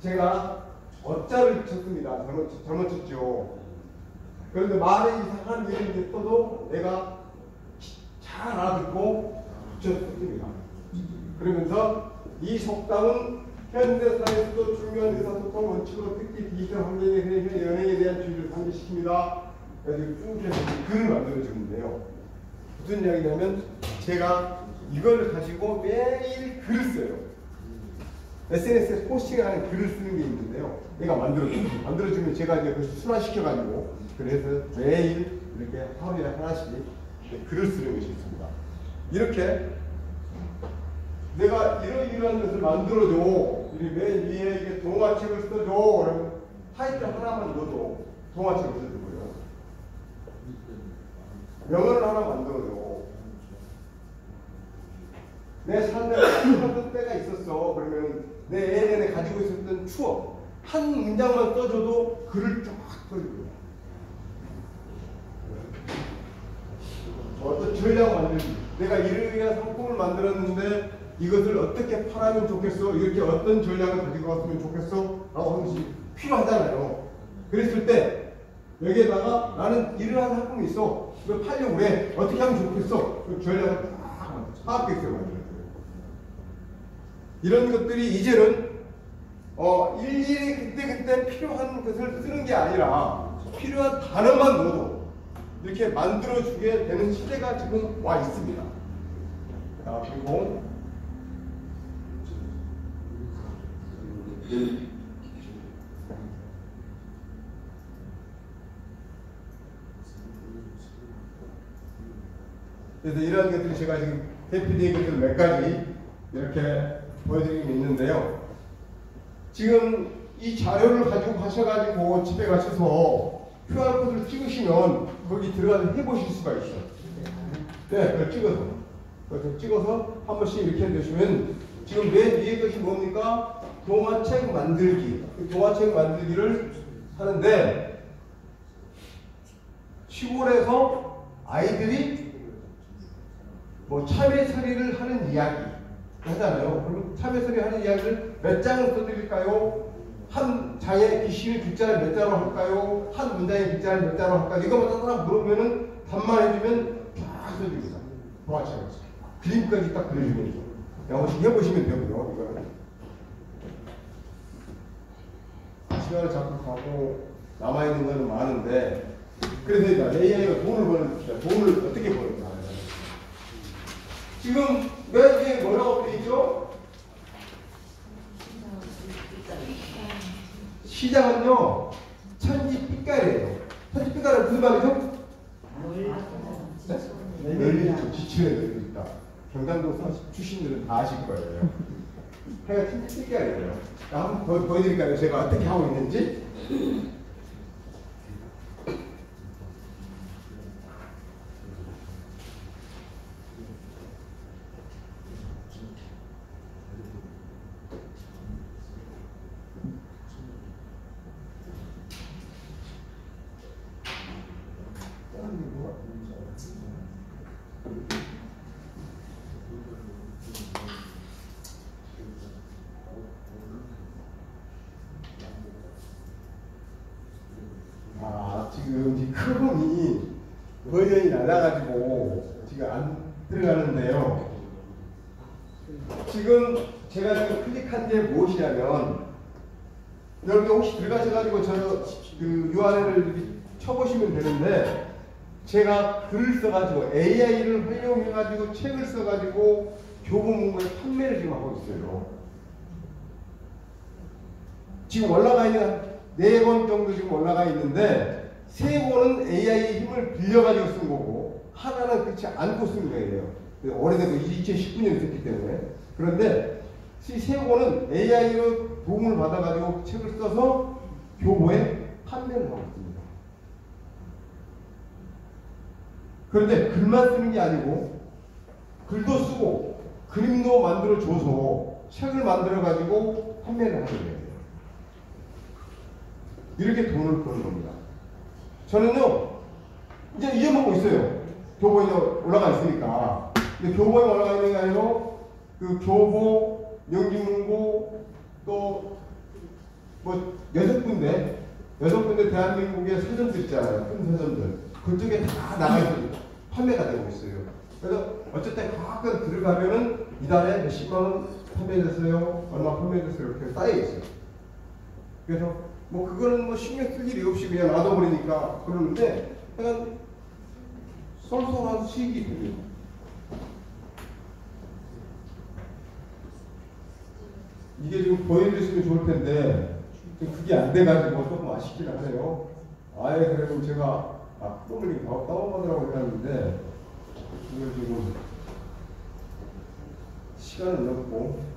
제가 어짜를 쳤습니다. 잘못 쳤죠. 그런데 말에 이상한 일이 있어도 내가 잘 알아듣고 붙였습니다. 그러면서 이 속담은 현대사에서도 중요한 의사소통 원칙으로 특히 디지털 환경에 연예에 대한 주의를 상기시킵니다. 그래서 쭉 해서 글을 만들어주는데요. 무슨 이야기냐면 제가 이걸 가지고 매일 글을 써요. SNS에 포스팅하는 글을 쓰는 게 있는데요. 얘가 만들어주면 제가 이제 그걸 순화시켜가지고 그래서 매일 이렇게 하루에 하나씩 글을 쓰는 것이 있습니다. 이렇게 내가 이러한 것을 만들어줘. 매일 위에 이게 동화책을 써줘. 그러면 타이틀 하나만 넣어도 동화책을 써주고요. 명언을 하나 만들어줘. 내 삶에 어떤 때가 있었어. 그러면 내 예전에 가지고 있었던 추억 한 문장만 써줘도 글을 쫙 써주고요. 어떤 전략 만들기. 내가 이를 위한 상품을 만들었는데 이것을 어떻게 팔하면 좋겠어? 이렇게 어떤 전략을 가지고 왔으면 좋겠어? 라고 하는 것이 필요하잖아요. 그랬을 때 여기에다가 나는 이러한 상품이 있어. 이거 팔려고 그래. 어떻게 하면 좋겠어? 그 전략을 딱 파악했어요. 만들었어요. 이런 것들이 이제는 일일이 그때그때 필요한 것을 쓰는 게 아니라 필요한 단어만 넣어도 이렇게 만들어주게 되는 시대가 지금 와 있습니다. 그리고 그래서 이러한 것들이 제가 지금 대표된 것들 몇 가지 이렇게 보여드리고 있는데요. 지금 이 자료를 가지고 가셔가지고 집에 가셔서 QR코드를 찍으시면 거기 들어가서 해보실 수가 있어요. 네, 그걸 찍어서 한 번씩 이렇게 해주시면 지금 맨 위에 것이 뭡니까? 동화책 만들기. 동화책 만들기를 하는데 시골에서 아이들이 뭐 참여 처리를 하는 이야기 하잖아요. 그러면 참여 처리하는 이야기를 몇 장을 써드릴까요? 한 장의 글씨를 글자를 몇 자로 할까요? 한 문장의 글자를 몇 자로 할까요? 이거만 따라 물어보면은 답만 해주면 쫙 써줍니다. 동화책에서 그림까지 딱 그려주면서 한번씩 해보시면 되고요. 이거는 시간을 자꾸 가고 남아있는 거는 많은데 그래서 AI가 돈을 버는 돈을 어떻게 버는가? 지금 맨 뒤에 뭐라고 되어 있죠? 시장은요 천지빛깔이에요. 천지빛깔은 무슨 말이죠? 널리 있죠. 지층에 널리 있다. 경상도 출신들은 다 아실 거예요. 해가 천지빛깔이에요. 한번 보여드릴까요? 제가 어떻게 하고 있는지. 지금 이 크롬이 버전이 낮아가지고 지금 안 들어가는데요. 지금 제가 지금 클릭한 게 무엇이냐면 여러분 혹시 들어가셔가지고 그 URL을 쳐보시면 되는데 제가 글을 써가지고 AI를 활용해가지고 책을 써가지고 교보문고에 판매를 지금 하고 있어요. 지금 올라가 있는 4권 정도 지금 올라가 있는데 3권은 AI의 힘을 빌려가지고 쓴 거고 하나는 그렇지 않고 쓴 거예요. 오래되고 2019년에 썼기 때문에. 그런데 이 3권은 AI로 도움을 받아가지고 책을 써서 교보에 판매를 하고 있습니다. 그런데 글만 쓰는 게 아니고 글도 쓰고 그림도 만들어줘서 책을 만들어가지고 판매를 하는 거예요. 이렇게 돈을 버는 겁니다. 저는요, 이제 잊어먹고 있어요. 교보에 올라가 있으니까. 근데 교보에 올라가 있는 게 아니고, 그 교보, 명기문고, 또, 뭐, 6군데 대한민국의 서점들 있잖아요. 큰 서점들. 그쪽에 다 나가서 판매가 되고 있어요. 그래서 어쨌든 가끔 들어가면은 이달에 몇십만원 판매됐어요. 얼마 판매됐어요. 이렇게 쌓여있어요. 그래서 뭐 그거는 뭐 신경 쓸 일이 없이 그냥 놔둬버리니까 그러는데 그냥 쏠쏠한 수익이 들려요. 이게 지금 보여주시면 좋을 텐데 그게 안 돼가지고 조금 아쉽긴 하네요. 아예 그래도 제가 프로그램 다운받으라고 해놨는데 이걸 지금 시간을 넣고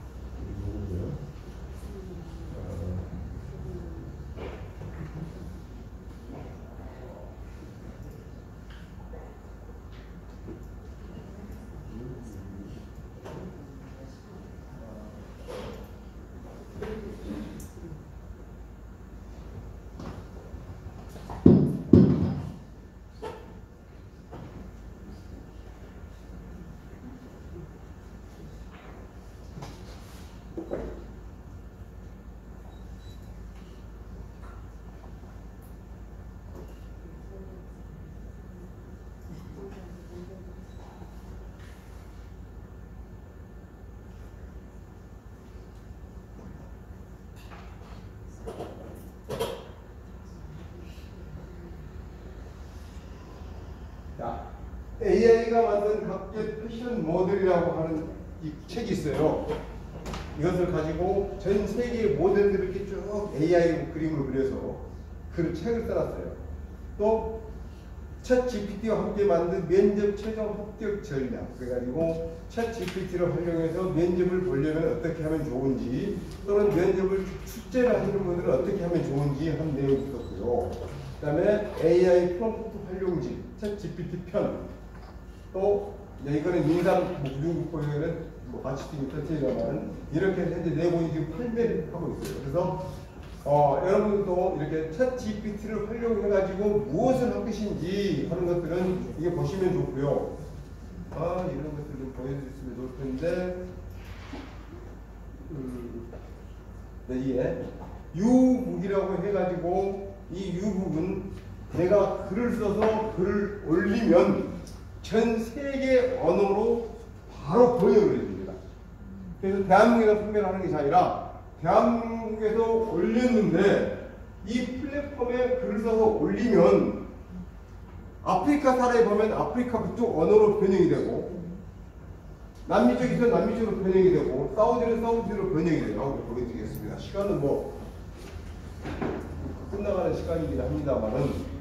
AI가 만든 각계 패션 모델이라고 하는 이 책이 있어요. 이것을 가지고 전 세계의 모델들을 이렇게 쭉 AI 그림으로 그려서 그 책을 써놨어요. 또 챗GPT와 함께 만든 면접 최종 합격 전략. 그래가지고 챗GPT를 활용해서 면접을 보려면 어떻게 하면 좋은지 또는 면접을 출제를 하시는 분들은 어떻게 하면 좋은지 한 내용이 있었고요. 그 다음에 AI 프롬프트 활용지 챗GPT 편. 또 이거는 인상 무중국보에는 뭐 마치팅이 터치라는 이렇게 현재 내용이 지금 판매를 하고 있어요. 그래서 여러분도 이렇게 챗GPT를 활용해가지고 무엇을 할 것인지 하는 것들은 이게 보시면 좋고요. 이런 것들 좀 보여드렸으면 좋을 텐데, 이게 유북이라고 해가지고 이 유북은 내가 글을 써서 글을 올리면 전 세계 언어로 바로 번역을 해줍니다. 그래서 대한민국에서 판매를 하는 게 아니라 대한민국에서 올렸는데 이 플랫폼에 글을 써서 올리면 아프리카 사례에 보면 아프리카 그쪽 언어로 번역이 되고 남미 쪽에서 남미 쪽으로 번역이 되고 사우디는 사우디로 번역이 돼요. 한번 보여드리겠습니다. 시간은 뭐 끝나가는 시간이긴 합니다만은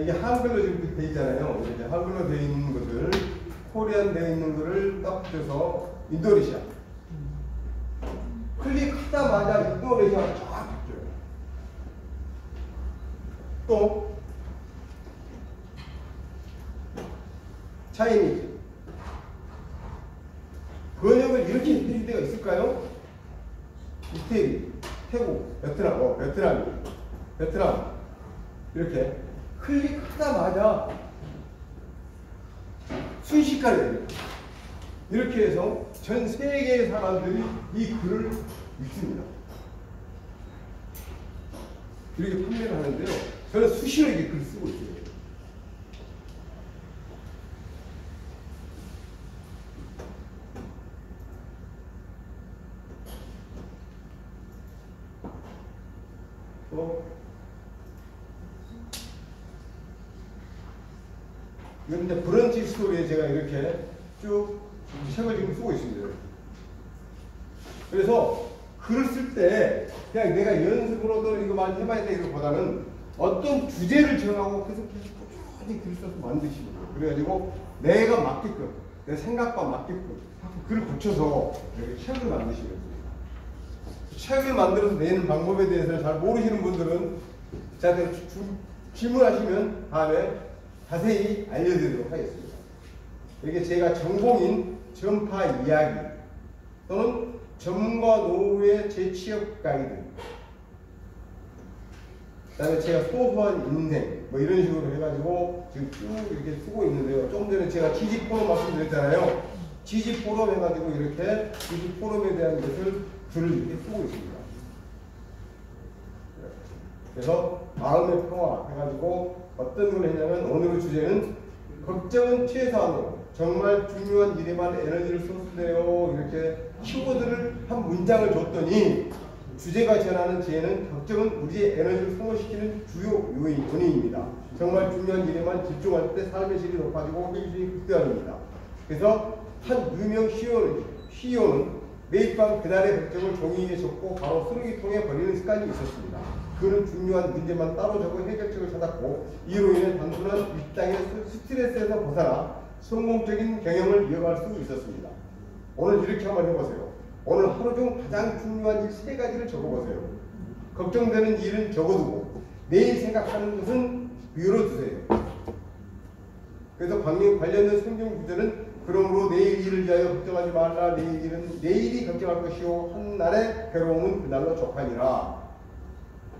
이게 한글로 지금 되어 있잖아요. 이제 한글로 되어 있는 것을 코리안 되어 있는 것을 딱 붙여서 인도네시아 클릭하자마자 인도네시아가 쫙 바뀌어요. 또 차이니즈 번역을 이렇게 해줄 때가 있을까요? 이태리, 태국, 베트남 이렇게 클릭하자마자 순식간에 됩니다. 이렇게 해서 전 세계의 사람들이 이 글을 읽습니다. 이렇게 판매를 하는데요. 저는 수시로 이렇게 글을 쓰고 있어요. 이건 이제 브런치 스토리에 제가 이렇게 쭉 책을 지금 쓰고 있습니다. 그래서 글을 쓸 때 그냥 내가 연습으로도 이거 많이 해봐야 되기보다는 어떤 주제를 정하고 계속 꾸준히 글을 써서 만드시는 거예요. 그래가지고 내가 맞게끔, 내 생각과 맞게끔 글을 고쳐서 이렇게 책을 만드시는 거예요. 책을 만들어서 내는 방법에 대해서 잘 모르시는 분들은 저한테 질문하시면 다음에 자세히 알려드리도록 하겠습니다. 이게 제가 전공인 전파 이야기 또는 전문가 노후의 재취업 가이드, 그 다음에 제가 소소한 인생 뭐 이런 식으로 해가지고 지금 쭉 이렇게 쓰고 있는데요. 좀 전에 제가 지지 포럼 말씀드렸잖아요. 지지 포럼 해가지고 이렇게 지지 포럼에 대한 것을 글을 이렇게 쓰고 있습니다. 그래서 마음의 평화 해가지고 어떤 걸 했냐면 오늘의 주제는 걱정은 최소한으로 정말 중요한 일에만 에너지를 쏟으세요. 이렇게 키워드를 한 문장을 줬더니 주제가 전하는 지혜는 걱정은 우리의 에너지를 소모시키는 주요 원인입니다. 정말 중요한 일에만 집중할 때 삶의 질이 높아지고 회의력이 극대화됩니다. 그래서 한 유명 CEO는 매일 밤 그날의 걱정을 종이에 적고 바로 쓰레기통에 버리는 습관이 있었습니다. 그는 중요한 문제만 따로 적어 해결책을 찾았고 이로 인해 단순한 일상의 스트레스에서 벗어나 성공적인 경영을 이어갈 수 있었습니다. 오늘 이렇게 한번 해보세요. 오늘 하루 중 가장 중요한 일 3가지를 적어보세요. 걱정되는 일은 적어두고 내일 생각하는 것은 비워두세요. 그래서 관련된 성경 구절은 그러므로 내일 일을 위하여 걱정하지 말라. 내일 일은 내일이 걱정할 것이요 한날의 괴로움은 그날로 족하니라.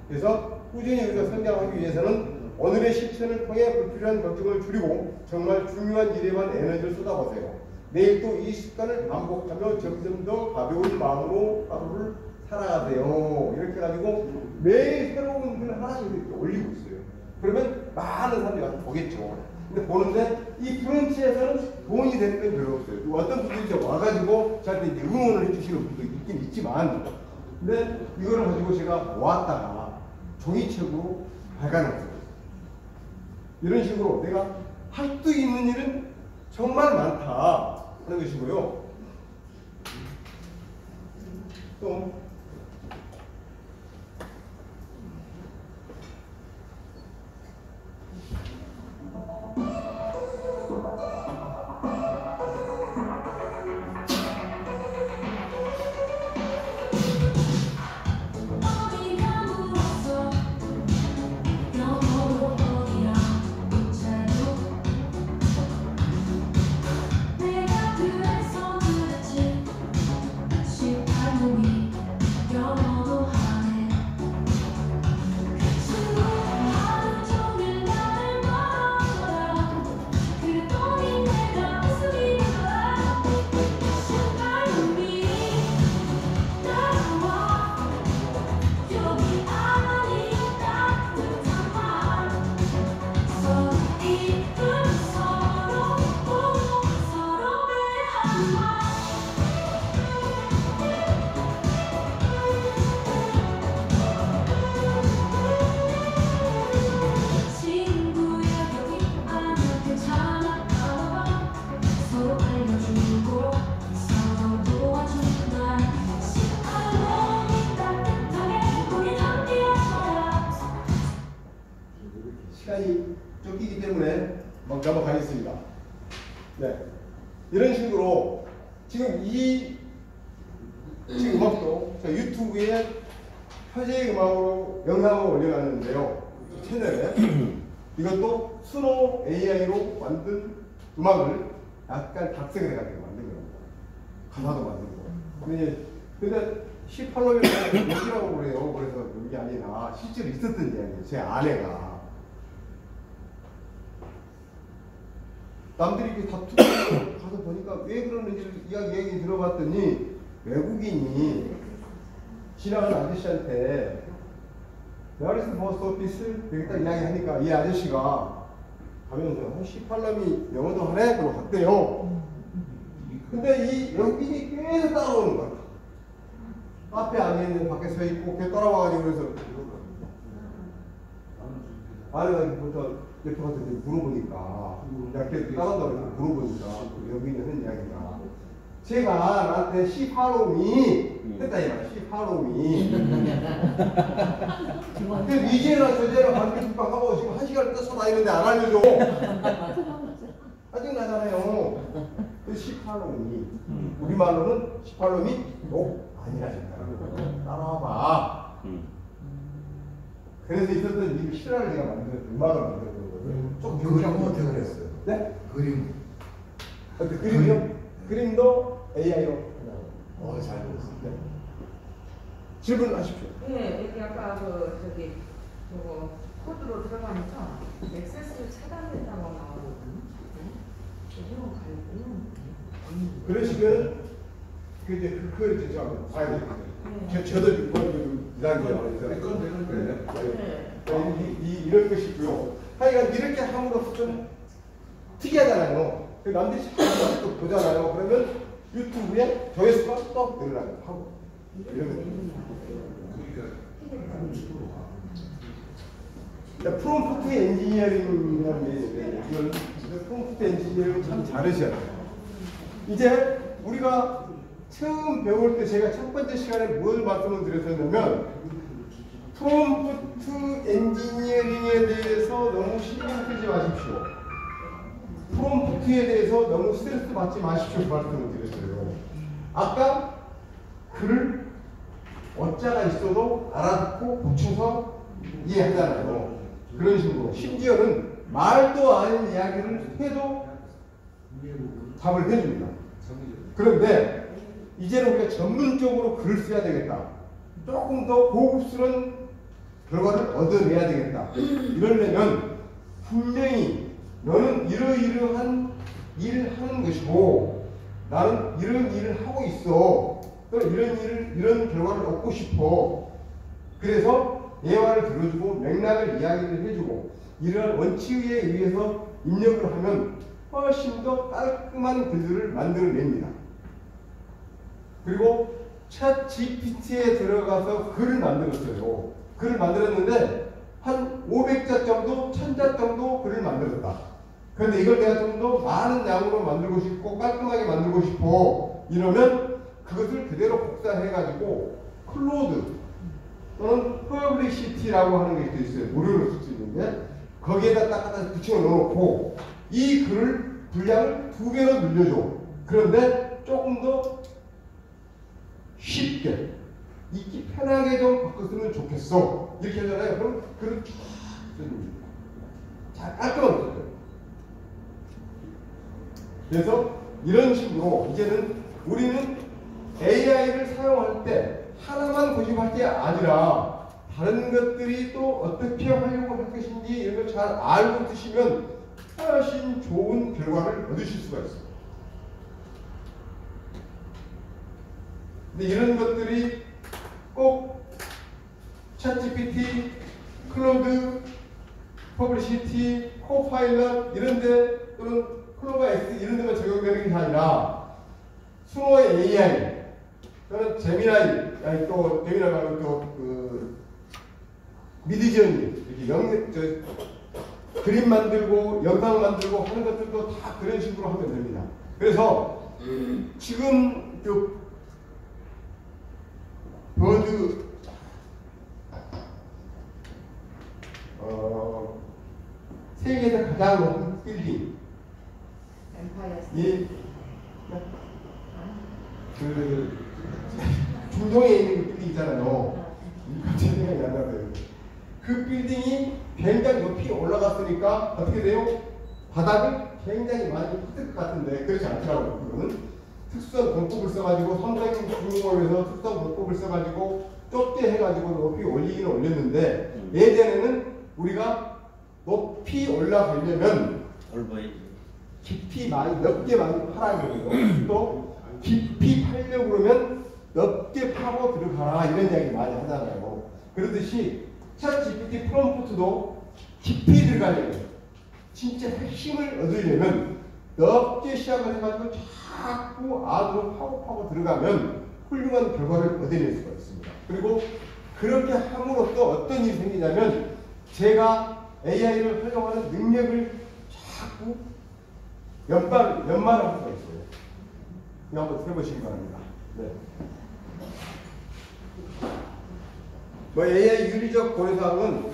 그래서 꾸준히 우리가 성장하기 위해서는 오늘의 실천을 통해 불필요한 걱정을 줄이고 정말 중요한 일에만 에너지를 쏟아보세요. 내일 또 이 습관을 반복하며 점점 더 가벼운 마음으로 하루를 살아가세요. 이렇게 해가지고 매일 새로운 글을 하나씩 이렇게 올리고 있어요. 그러면 많은 사람들이 와서 보겠죠. 근데 보는데 이 브런치에서는 돈이 되는 건 별로 없어요. 어떤 분들이 와가지고 저한테 이제 응원을 해주시는 분도 있긴 있지만, 근데 이거를 가지고 제가 모았다가 종이책으로 발간했어요. 이런 식으로 내가 할 수 있는 일은 정말 많다 하는 것이고요. 또 내가 그래서 그랬지. 네. 이런 식으로 지금 지금 음악도 저 유튜브에 화제의 음악으로 영상을 올려놨는데요. 채널에 이것도 스노 AI로 만든 음악을 약간 각색을 해가지고 만든 겁니다. 가사도 만들고. 근데 18월이라고 여기라고 그래요. 그래서 여기 아니라 실제로 있었던 이야기예요. 제 아내가 남들이 이렇게 다투고 가서 보니까 왜 그러는지 이야기 들어봤더니 외국인이 지나가는 아저씨한테 메아리스 버스 오피스 여기 딱 이야기하니까 이 아저씨가 가면서 18놈이 영어도 하네? 그러고 갔대요. 근데 이 외국인이 계속 따라오는 거야. 앞에 안에 있는 밖에 서 있고 걔 따라와가지고 그래서 아내가 옆에 가서 물어보니까 걔 따라온다고 물어보니까 외국인이 하는 이야기가 제가 나한테 시파롬이 했다 이거야. 시파롬이 근데 이제나 저제나 반대국방 하고 지금 1시간을 떠서 다니는데 안 알려줘. 짜증나잖아요. 그 시파롬이 우리말로는 시파롬이 아니라니까. 따라와봐. 그래서 있었던 이 실화를 제가 만들었어요. 음악을 만들었던 거를 좀 그림 어떻게 그랬어요? 네? 그림. 그림이요? 그림도 AI로 잘 그렸어요. 네. 질문하십시오. 네, 여기 아까 저거 코드로 들어가면서 액세스 차단됐다고 나오거든요. 이런 갈고요. 그러시면 그걸 이제 좀 봐야 되겠어요. 저도 이건 이상해요. 이런 것이 있고요. 하여간 이렇게 함으로써 좀 특이하잖아요. 남들이 또 보잖아요. 그러면 유튜브에 조회수가 또 늘어나고 하고 이러면 프롬프트 엔지니어링이라는 게 있는데 이걸 프롬프트 엔지니어링을 참 잘하셔야 돼요. 이제 우리가 처음 배울 때 제가 첫 번째 시간에 뭘 말씀을 드렸었냐면 프롬프트 엔지니어링에 대해서 너무 신경 쓰지 마십시오. 프롬프트에 대해서 너무 스트레스 받지 마십시오. 말씀을 드렸어요. 아까 글을 어짜가 있어도 알아듣고 붙여서 이해하잖아요. 그런 식으로 심지어는 말도 아닌 이야기를 해도 답을 해줍니다. 그런데 이제는 우리가 전문적으로 글을 써야 되겠다. 조금 더 고급스러운 결과를 얻어내야 되겠다. 이러려면 분명히 너는 이러이러한 일을 하는 것이고 나는 이런 일을 하고 있어. 또는 이런 결과를 얻고 싶어. 그래서 예화를 들어주고 맥락을 이야기를 해주고 이러한 원칙에 의해서 입력을 하면 훨씬 더 깔끔한 글들을 만들어냅니다. 그리고 챗 GPT에 들어가서 글을 만들었어요. 글을 만들었는데 한 500자 정도, 1000자 정도 글을 만들었다. 그런데 이걸 내가 좀 더 많은 양으로 만들고 싶고 깔끔하게 만들고 싶어. 이러면 그것을 그대로 복사해가지고 클로드 또는 퍼블리시티라고 하는 게 있어요. 무료로 쓸 수 있는데 거기에다 딱 갖다 붙여 넣어놓고 이 글을 분량을 2배로 늘려줘. 그런데 조금 더 쉽게 읽기 편하게 좀 바꿨으면 좋겠어. 이렇게 하잖아요. 그럼 글을 쫙 써줍니다. 자, 깔끔하게 써요. 그래서 이런 식으로 이제는 우리는 AI를 사용할 때 하나만 고집할 게 아니라 다른 것들이 또 어떻게 하려고 할 것인지 이런 걸 잘 알고 드시면 훨씬 좋은 결과를 얻으실 수가 있어요. 근데 이런 것들이 꼭 챗GPT, 클로드, 퍼블리시티, 코파일럿 이런데 또는 클로바 X 이런 데만 적용되는 게 아니라 수노의 AI 또는 제미나이 아니 또 제미나이 말고 또 미드저니 이렇게 그림 만들고 영상 만들고 하는 것들도 다 그런 식으로 하면 됩니다. 그래서 지금 버드 세계에서 가장 높은 빌딩 엠파이어 이 중동에 있는 그 빌딩 있잖아요. 갑자기 생각이 안 나요. 그 빌딩이 굉장히 높이 올라갔으니까 어떻게 돼요? 바닥을 굉장히 많이 흩을 것 같은데 그렇지 않더라고요. 그거는 특수한 공법을 써가지고 삼성중공업에서 특수한 공법을 써가지고 좁게 해가지고 높이 올리기는 올렸는데 예전에는 우리가 높이 올라가려면 깊이 많이 넓게 많이 파라 그러고 또 깊이 파려고 그러면 넓게 파고 들어가라 이런 이야기 많이 하잖아요. 그러듯이 챗 GPT 프롬프트도 깊이 들어가려면 진짜 핵심을 얻으려면 넓게 시작을 해가지고 자꾸 안으로 파고 들어가면 훌륭한 결과를 얻어낼 수가 있습니다. 그리고 그렇게 함으로써 어떤 일이 생기냐면 제가 AI를 활용하는 능력을 자꾸 연말할 수가 있어요. 이거 한번 해보시기 바랍니다. 네. 뭐 AI 윤리적 고려사항은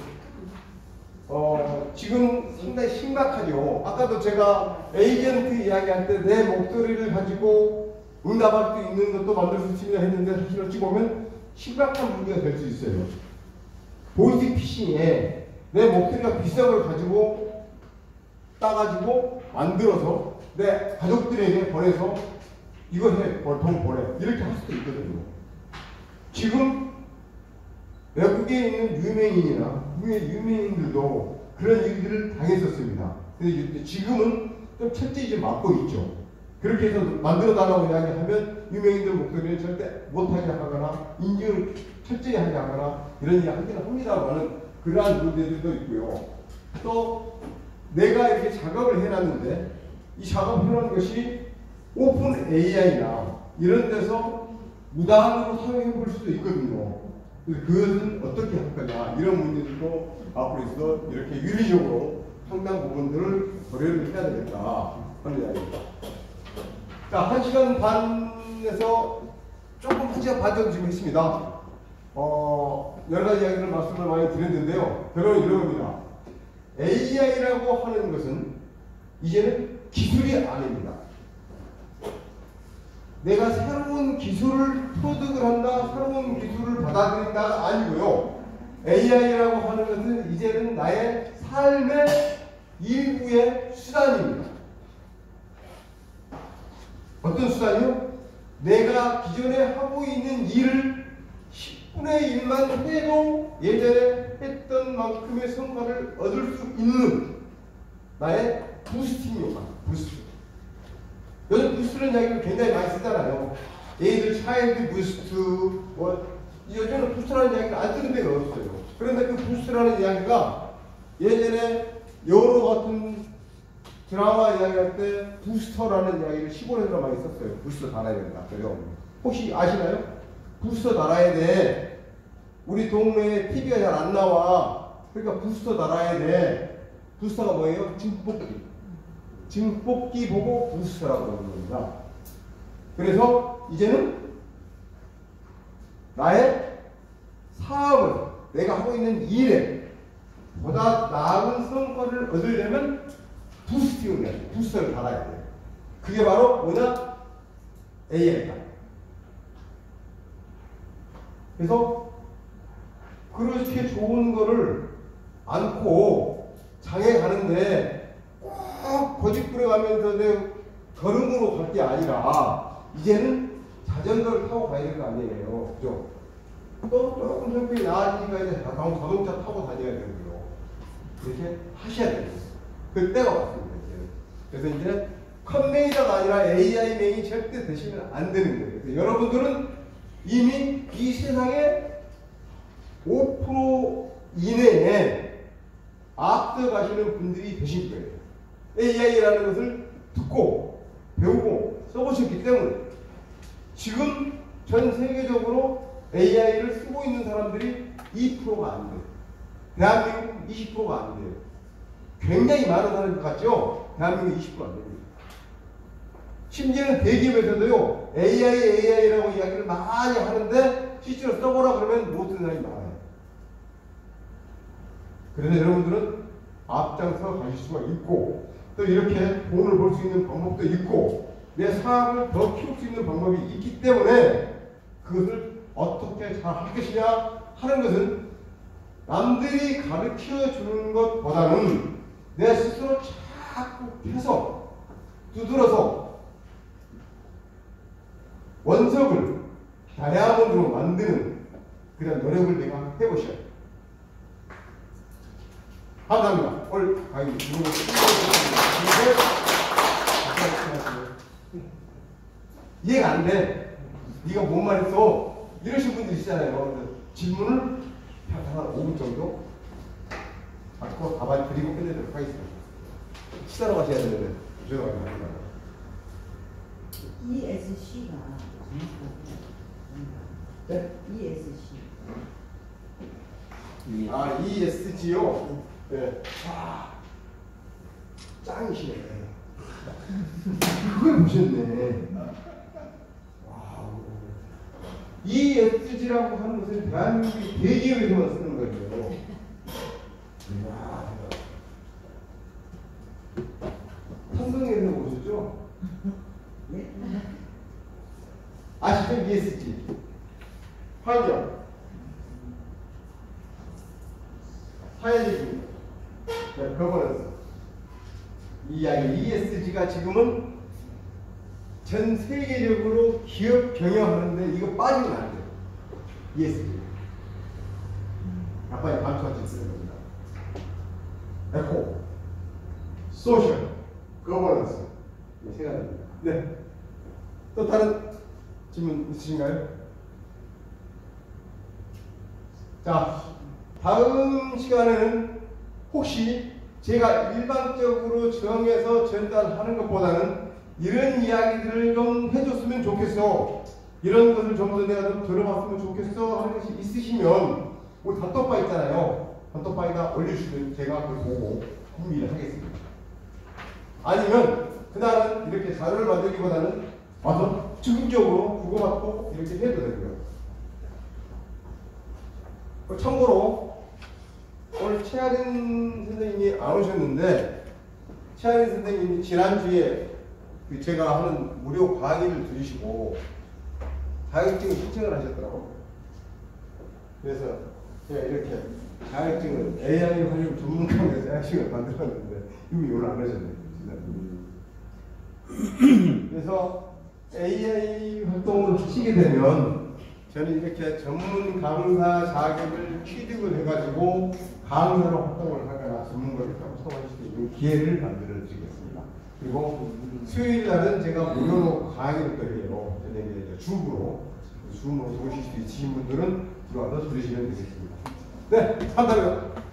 지금 상당히 심각하죠. 아까도 제가 에이전트 이야기할 때 내 목소리를 가지고 응답할 수 있는 것도 만들 수 있습니다 했는데 사실 어찌 보면 심각한 문제가 될 수 있어요. 보이스 피싱에 내 목소리가 비싼 걸 가지고 따가지고 만들어서 내 가족들에게 보내서 이거 해, 돈 보내 이렇게 할 수도 있거든요. 지금 외국에 있는 유명인이나 국내 유명인들도 그런 일들을 당했었습니다. 근데 지금은 좀 철저히 막고 있죠. 그렇게 해서 만들어달라고 이야기하면 유명인들 목소리를 절대 못하게 하거나 인증을 철저히 하게 하거나 이런 일을 하기는 합니다만은 그러한 문제들도 있고요. 또 내가 이렇게 작업을 해놨는데 이 작업을 해놓은 것이 오픈 AI나 이런 데서 무단으로 사용해 볼 수도 있거든요. 그것은 어떻게 할 거냐 이런 문제들도 앞으로 있어 이렇게 윤리적으로 상당 부분들을 고려를 해야 되겠다 하는 이야기입니다. 자, 1시간 반에서 조금 1시간 반 정도 지금 했습니다. 여러 가지 이야기를 말씀을 많이 드렸는데요. 결론은 이런 겁니다. AI라고 하는 것은 이제는 기술이 아닙니다. 내가 새로운 기술을 터득을 한다, 새로운 기술을 받아들인다가 아니고요. AI라고 하는 것은 이제는 나의 삶의 일부의 수단입니다. 어떤 수단이요? 내가 기존에 하고 있는 일을 10분의 1만 해도 예전에 했던 만큼의 성과를 얻을 수 있는 나의 부스팅 효과, 부스트. 요즘 부스트라는 이야기를 굉장히 많이 쓰잖아요. 얘들 차일드 부스트, 요즘은 부스트라는 이야기를 안 쓰는 데가 없어요. 그런데 그 부스트라는 이야기가 예전에 여러 같은 드라마 이야기할 때 부스터라는 이야기를 시골에서 많이 썼어요. 부스터 달아야 된다. 그래요. 혹시 아시나요? 부스터 달아야 돼. 우리 동네에 TV가 잘 안 나와. 그러니까 부스터 달아야 돼. 부스터가 뭐예요? 증폭기. 증폭기 보고 부스터라고 그러는 겁니다. 그래서 이제는 나의 사업을 내가 하고 있는 일에 보다 나은 성과를 얻으려면 부스팅을 해야 돼. 부스터를 달아야 돼. 그게 바로 뭐냐? AI다. 그래서 그렇게 좋은 거를 안고 장에 가는데 꼭 고집 부려가면서 내 걸음으로 갈 게 아니라 이제는 자전거를 타고 가야 될 거 아니에요. 그죠? 또 조금 형편이 나아지니까 이제 자동차 타고 다녀야 되고요. 그렇게 하셔야 되겠어요. 그때가 왔습니다. 그래서 이제 컴메이저가 아니라 AI맨이 절대 되시면 안 되는 거예요. 그래서 여러분들은 이미 이 세상에 5% 이내에 앞서가시는 분들이 되실 거예요. AI라는 것을 듣고 배우고 써보셨기 때문에 지금 전 세계적으로 AI를 쓰고 있는 사람들이 2%가 안 돼요. 대한민국 20%가 안 돼요. 굉장히 많은 사람들 같죠? 대한민국 20%가 안 됩니다. 심지어는 대기업에서도요, AI라고 이야기를 많이 하는데 실제로 써보라 그러면 못 쓰는 사람이 많아요. 그래서 여러분들은 앞장서 가실 수가 있고, 또 이렇게 돈을 벌 수 있는 방법도 있고 내 사업을 더 키울 수 있는 방법이 있기 때문에 그것을 어떻게 잘 할 것이냐 하는 것은 남들이 가르쳐 주는 것보다는 내 스스로 자꾸 해서 두드러서 원석을 다이아몬드로 만드는 그런 노력을 내가 해보셔야 돼요. 감사합니다. 오늘 강의 이해가 안 돼. 네가 뭔 말했어? 이러신 분들 있잖아요. 질문을 한 5분 정도 받고 답안 드리고 끝내도록 하겠습니다. 식사로 가셔야 되는데 죄송합니다. ESC가 네? ESC 아, ESG요? 네. 와, 짱이시네. 그걸 보셨네. 와우. ESG라고 하는 것은 대한민국이 대기업에서만 쓰는 거예요. 이야. 삼성에서 보셨죠? 네? 아시죠? ESG. 환경. 사회적인 거버넌스. 이 이야기 ESG가 지금은 전 세계적으로 기업 경영하는데 이거 빠지면 안 돼요. ESG. 아빠의 감초같이 쓰는 겁니다. 에코, 소셜, 거버넌스. 이 세 가지입니다. 네. 또 다른 질문 있으신가요? 자, 다음 시간에는 혹시 제가 일반적으로 정해서 전달하는 것보다는 이런 이야기들을 좀 해줬으면 좋겠어. 이런 것을 좀 더 내가 좀 들어봤으면 좋겠어 하는 것이 있으시면 우리 단톡방 있잖아요. 단톡방에다 올려주시면 제가 그걸 보고 준비를 하겠습니다. 아니면 그날은 이렇게 자료를 만들기보다는 와서 즉흥적으로 주고받고 이렇게 해도 되고요. 참고로 오늘 최하린 선생님이 안 오셨는데 최하린 선생님이 지난주에 제가 하는 무료 강의를 들으시고 자격증을 신청을 하셨더라고요. 그래서 제가 이렇게 자격증을 AI 활용 전문가로 자격증을 만들었는데 이미 오늘 안 하셨네요. 그래서 AI 활동을 하시게 되면 저는 이렇게 전문 강사 자격을 취득을 해가지고 강사로 활동을 하거나 전문가로 활동할 수 있는 기회를 만들어 드리겠습니다. 그리고 수요일 날은 제가 무료로 강의를 또 해요. 저녁에 줌으로 들어오실 수 있으신 분들은 들어와서 들으시면 되겠습니다. 네, 감사합니다.